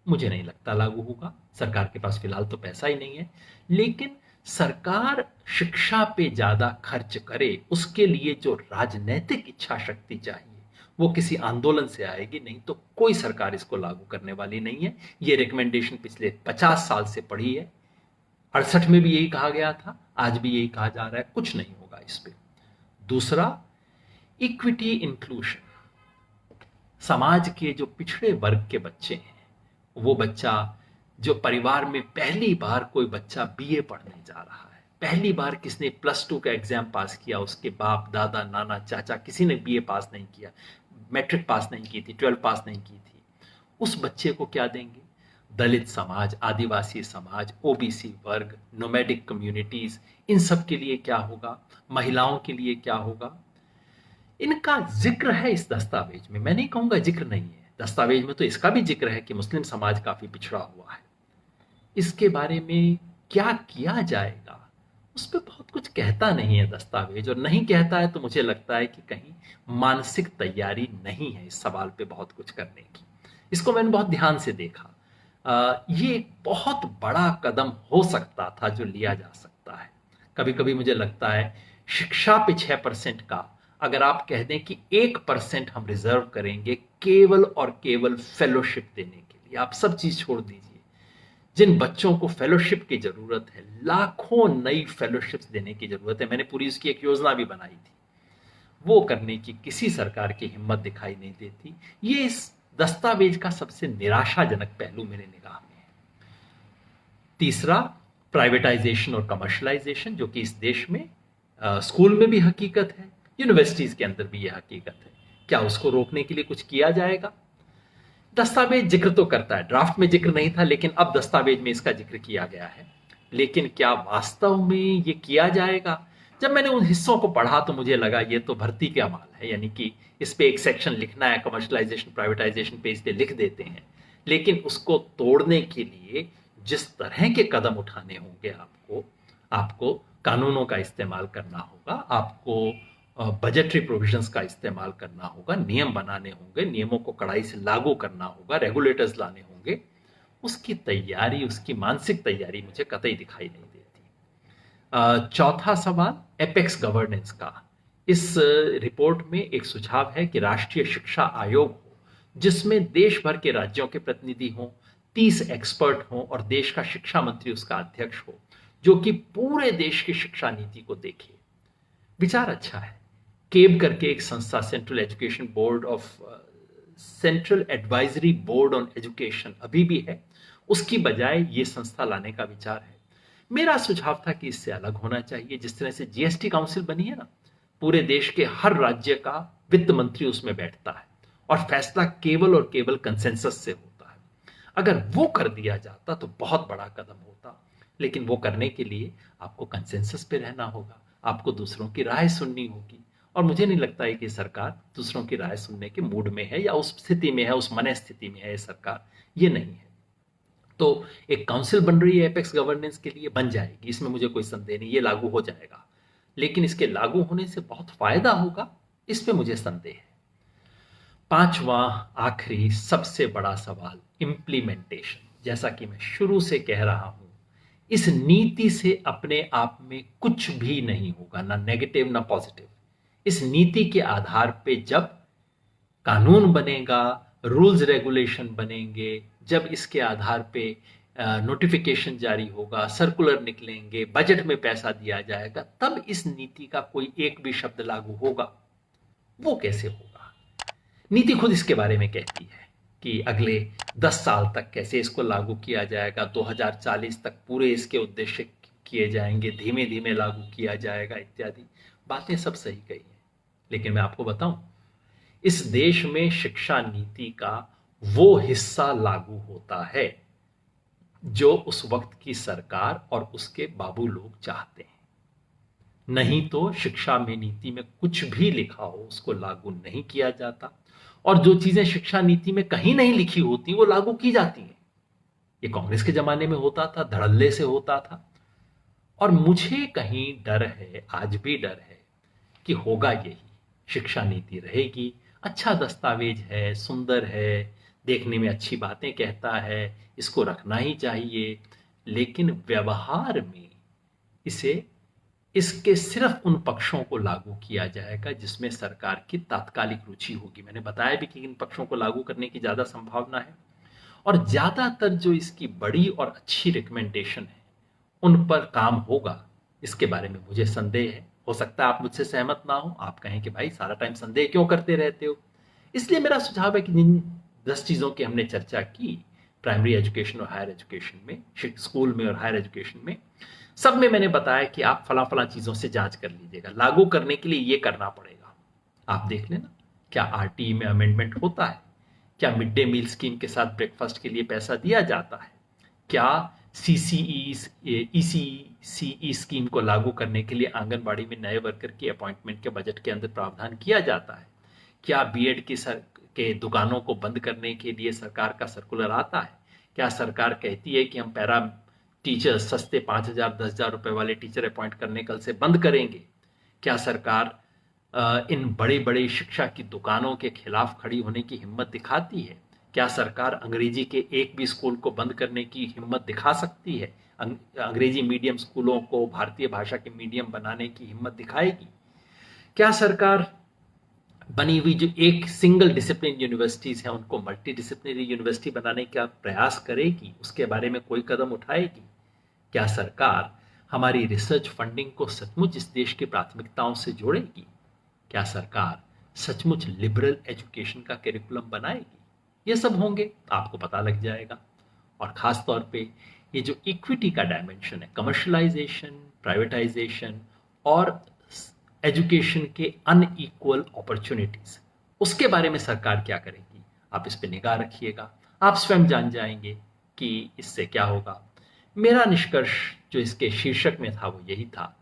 [SPEAKER 1] मुझे नहीं लगता लागू होगा। सरकार के पास फिलहाल तो पैसा ही नहीं है। लेकिन सरकार शिक्षा पे ज्यादा खर्च करे, उसके लिए जो राजनीतिक इच्छा शक्ति चाहिए वो किसी आंदोलन से आएगी, नहीं तो कोई सरकार इसको लागू करने वाली नहीं है। ये रिकमेंडेशन पिछले 50 साल से पड़ी है। 68 में भी यही कहा गया था, आज भी यही कहा जा रहा है। कुछ नहीं होगा इस पे। दूसरा, इक्विटी इंक्लूजन। समाज के जो पिछड़े वर्ग के बच्चे हैं, वो बच्चा जो परिवार में पहली बार कोई बच्चा बीए पढ़ने जा रहा है, पहली बार किसने +2 का एग्जाम पास किया, उसके बाप दादा नाना चाचा किसी ने बीए पास नहीं किया, मैट्रिक पास नहीं की थी, 12 पास नहीं की थी, उस बच्चे को क्या देंगे? दलित समाज, आदिवासी समाज, ओबीसी वर्ग, नोमैडिक कम्युनिटीज, इन सब के लिए क्या होगा? महिलाओं के लिए क्या होगा? इनका जिक्र है इस दस्तावेज में। मैं नहीं कहूंगा जिक्र नहीं है, दस्तावेज में तो इसका भी जिक्र है कि मुस्लिम समाज काफी पिछड़ा हुआ है। इसके बारे में क्या किया जाएगा उस पर बहुत कुछ कहता नहीं है दस्तावेज, और नहीं कहता है तो मुझे लगता है कि कहीं मानसिक तैयारी नहीं है इस सवाल पे बहुत कुछ करने की। इसको मैंने बहुत ध्यान से देखा। ये एक बहुत बड़ा कदम हो सकता था जो लिया जा सकता है। कभी कभी मुझे लगता है शिक्षा पे 6% का अगर आप कह दें कि 1% हम रिजर्व करेंगे केवल और केवल फेलोशिप देने के लिए, आप सब चीज छोड़ दीजिए, जिन बच्चों को फेलोशिप की जरूरत है, लाखों नई फेलोशिप्स देने की जरूरत है, मैंने पूरी उसकी एक योजना भी बनाई थी, वो करने की किसी सरकार की हिम्मत दिखाई नहीं देती। ये इस दस्तावेज का सबसे निराशाजनक पहलू मेरे निगाह में है। तीसरा, प्राइवेटाइजेशन और कमर्शलाइजेशन, जो कि इस देश में स्कूल में भी हकीकत है, यूनिवर्सिटीज के अंदर भी यह हकीकत है। क्या उसको रोकने के लिए कुछ किया जाएगा? दस्तावेज जिक्र तो करता है, ड्राफ्ट में जिक्र नहीं था, लेकिन अब दस्तावेज में इसका जिक्र किया गया है। लेकिन क्या वास्तव में ये किया जाएगा? जब मैंने उन हिस्सों को पढ़ा तो मुझे लगा ये तो भर्ती का माल है, यानी कि इस पे एक सेक्शन लिखना है, कमर्शलाइजेशन प्राइवेटाइजेशन पे, इस पे लिख देते हैं। लेकिन उसको तोड़ने के लिए जिस तरह के कदम उठाने होंगे, आपको कानूनों का इस्तेमाल करना होगा, आपको बजटरी प्रोविजंस का इस्तेमाल करना होगा, नियम बनाने होंगे, नियमों को कड़ाई से लागू करना होगा, रेगुलेटर्स लाने होंगे, उसकी तैयारी, उसकी मानसिक तैयारी मुझे कतई दिखाई नहीं देती। चौथा सवाल एपेक्स गवर्नेंस का। इस रिपोर्ट में एक सुझाव है कि राष्ट्रीय शिक्षा आयोग हो, जिसमें देश भर के राज्यों के प्रतिनिधि हों, 30 एक्सपर्ट हों और देश का शिक्षा मंत्री उसका अध्यक्ष हो, जो कि पूरे देश की शिक्षा नीति को देखे। विचार अच्छा है। केब करके एक संस्था, central education board of central advisory board on education अभी भी है, उसकी बजाय ये संस्था लाने का विचार है। मेरा सुझाव था कि इससे अलग होना चाहिए। जिस तरह से जीएसटी काउंसिल बनी है ना, पूरे देश के हर राज्य का वित्त मंत्री उसमें बैठता है और फैसला केवल और केवल कंसेंसस से होता है। अगर वो कर दिया जाता तो बहुत बड़ा कदम होता, लेकिन वो करने के लिए आपको कंसेंसस पे रहना होगा, आपको दूसरों की राय सुननी होगी, और मुझे नहीं लगता है कि सरकार दूसरों की राय सुनने के मूड में है, या उस स्थिति में है, उस मन स्थिति में है सरकार, ये नहीं है। तो एक काउंसिल बन रही है एपेक्स गवर्नेंस के लिए, बन जाएगी, इसमें मुझे कोई संदेह नहीं, ये लागू हो जाएगा। लेकिन इसके लागू होने से बहुत फायदा होगा, इस पे मुझे संदेह है। पांचवा आखिरी सबसे बड़ा सवाल, इंप्लीमेंटेशन। जैसा कि मैं शुरू से कह रहा हूं, इस नीति से अपने आप में कुछ भी नहीं होगा, ना नेगेटिव ना पॉजिटिव। इस नीति के आधार पे जब कानून बनेगा, रूल्स रेगुलेशन बनेंगे, जब इसके आधार पे नोटिफिकेशन जारी होगा, सर्कुलर निकलेंगे, बजट में पैसा दिया जाएगा, तब इस नीति का कोई एक भी शब्द लागू होगा। वो कैसे होगा? नीति खुद इसके बारे में कहती है कि अगले 10 साल तक कैसे इसको लागू किया जाएगा, 2040 तक पूरे इसके उद्देश्य किए जाएंगे, धीमे धीमे लागू किया जाएगा, इत्यादि बातें सब सही कही हैं। लेकिन मैं आपको बताऊं, इस देश में शिक्षा नीति का वो हिस्सा लागू होता है जो उस वक्त की सरकार और उसके बाबू लोग चाहते हैं। नहीं तो शिक्षा में नीति में कुछ भी लिखा हो उसको लागू नहीं किया जाता, और जो चीजें शिक्षा नीति में कहीं नहीं लिखी होती वो लागू की जाती हैं। ये कांग्रेस के जमाने में होता था, धड़ल्ले से होता था, और मुझे कहीं डर है, आज भी डर है कि होगा यही। शिक्षा नीति रहेगी, अच्छा दस्तावेज है, सुंदर है, देखने में अच्छी बातें कहता है, इसको रखना ही चाहिए, लेकिन व्यवहार में इसके सिर्फ उन पक्षों को लागू किया जाएगा जिसमें सरकार की तात्कालिक रुचि होगी। मैंने बताया भी कि इन पक्षों को लागू करने की ज्यादा संभावना है, और ज्यादातर जो इसकी बड़ी और अच्छी रिकमेंडेशन है उन पर काम होगा, इसके बारे में मुझे संदेह है। हो सकता है आप मुझसे सहमत ना हो, आप कहें कि भाई सारा टाइम संदेह क्यों करते रहते हो। इसलिए मेरा सुझाव है कि जिन 10 चीजों की हमने चर्चा की, प्राइमरी एजुकेशन और हायर एजुकेशन में, स्कूल में और हायर एजुकेशन में, सब में मैंने बताया कि आप फला फला चीजों से जांच कर लीजिएगा, लागू करने के लिए ये करना पड़ेगा। आप देख लेना क्या आरटीई में अमेंडमेंट होता है, क्या मिड डे मील स्कीम के साथ ब्रेकफास्ट के लिए पैसा दिया जाता है, क्या ईसीई स्कीम को लागू करने के लिए आंगनबाड़ी में नए वर्कर की अपॉइंटमेंट के बजट के अंदर प्रावधान किया जाता है, क्या बीएड के दुकानों को बंद करने के लिए सरकार का सर्कुलर आता है, क्या सरकार कहती है कि हम पैरा टीचर सस्ते 5,000 10,000 रुपए वाले टीचर अपॉइंट करने कल से बंद करेंगे, क्या सरकार इन बड़े बड़े शिक्षा की दुकानों के खिलाफ खड़ी होने की हिम्मत दिखाती है, क्या सरकार अंग्रेजी के एक भी स्कूल को बंद करने की हिम्मत दिखा सकती है, अंग्रेजी मीडियम स्कूलों को भारतीय भाषा के मीडियम बनाने की हिम्मत दिखाएगी, क्या सरकार बनी हुई जो एक सिंगल डिसिप्लिन यूनिवर्सिटीज हैं उनको मल्टी डिसिप्लिनरी यूनिवर्सिटी बनाने का प्रयास करेगी, उसके बारे में कोई कदम उठाएगी? क्या सरकार हमारी रिसर्च फंडिंग को सचमुच इस देश की प्राथमिकताओं से जोड़ेगी? क्या सरकार सचमुच लिबरल एजुकेशन का करिकुलम बनाएगी? ये सब होंगे, आपको पता लग जाएगा। और खास तौर पे ये जो इक्विटी का डायमेंशन है, कमर्शलाइजेशन, प्राइवेटाइजेशन और एजुकेशन के अनइक्वल अपॉर्चुनिटीज, उसके बारे में सरकार क्या करेगी, आप इस पे निगाह रखिएगा। आप स्वयं जान जाएंगे कि इससे क्या होगा। मेरा निष्कर्ष जो इसके शीर्षक में था वो यही था,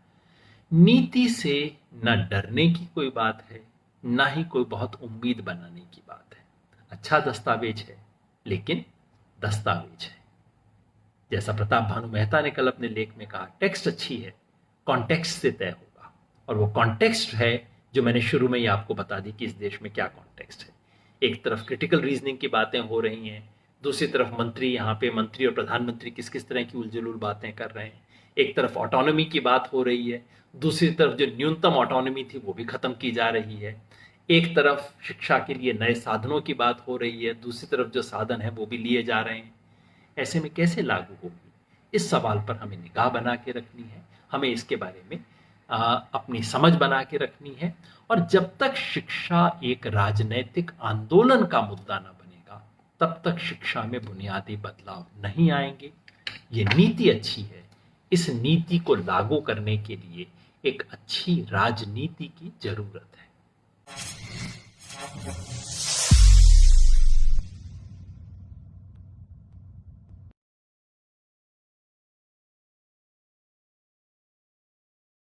[SPEAKER 1] नीति से न डरने की कोई बात है, ना ही कोई बहुत उम्मीद बनाने की बात है। अच्छा दस्तावेज है, लेकिन दस्तावेज है। जैसा प्रताप भानु मेहता ने कल अपने लेख में कहा, टेक्स्ट अच्छी है, कॉन्टेक्स्ट से तय होगा। और वो कॉन्टेक्स्ट है जो मैंने शुरू में ही आपको बता दी कि इस देश में क्या कॉन्टेक्स्ट है। एक तरफ क्रिटिकल रीजनिंग की बातें हो रही हैं, दूसरी तरफ मंत्री और प्रधानमंत्री किस किस तरह की उलझुल बातें कर रहे हैं। एक तरफ ऑटोनॉमी की बात हो रही है, दूसरी तरफ जो न्यूनतम ऑटोनॉमी थी वो भी खत्म की जा रही है। एक तरफ शिक्षा के लिए नए साधनों की बात हो रही है, दूसरी तरफ जो साधन है वो भी लिए जा रहे हैं। ऐसे में कैसे लागू होगी, इस सवाल पर हमें निगाह बना के रखनी है, हमें इसके बारे में अपनी समझ बना के रखनी है। और जब तक शिक्षा एक राजनैतिक आंदोलन का मुद्दा न बनेगा, तब तक शिक्षा में बुनियादी बदलाव नहीं आएंगे। ये नीति अच्छी है, इस नीति को लागू करने के लिए एक अच्छी राजनीति की जरूरत है।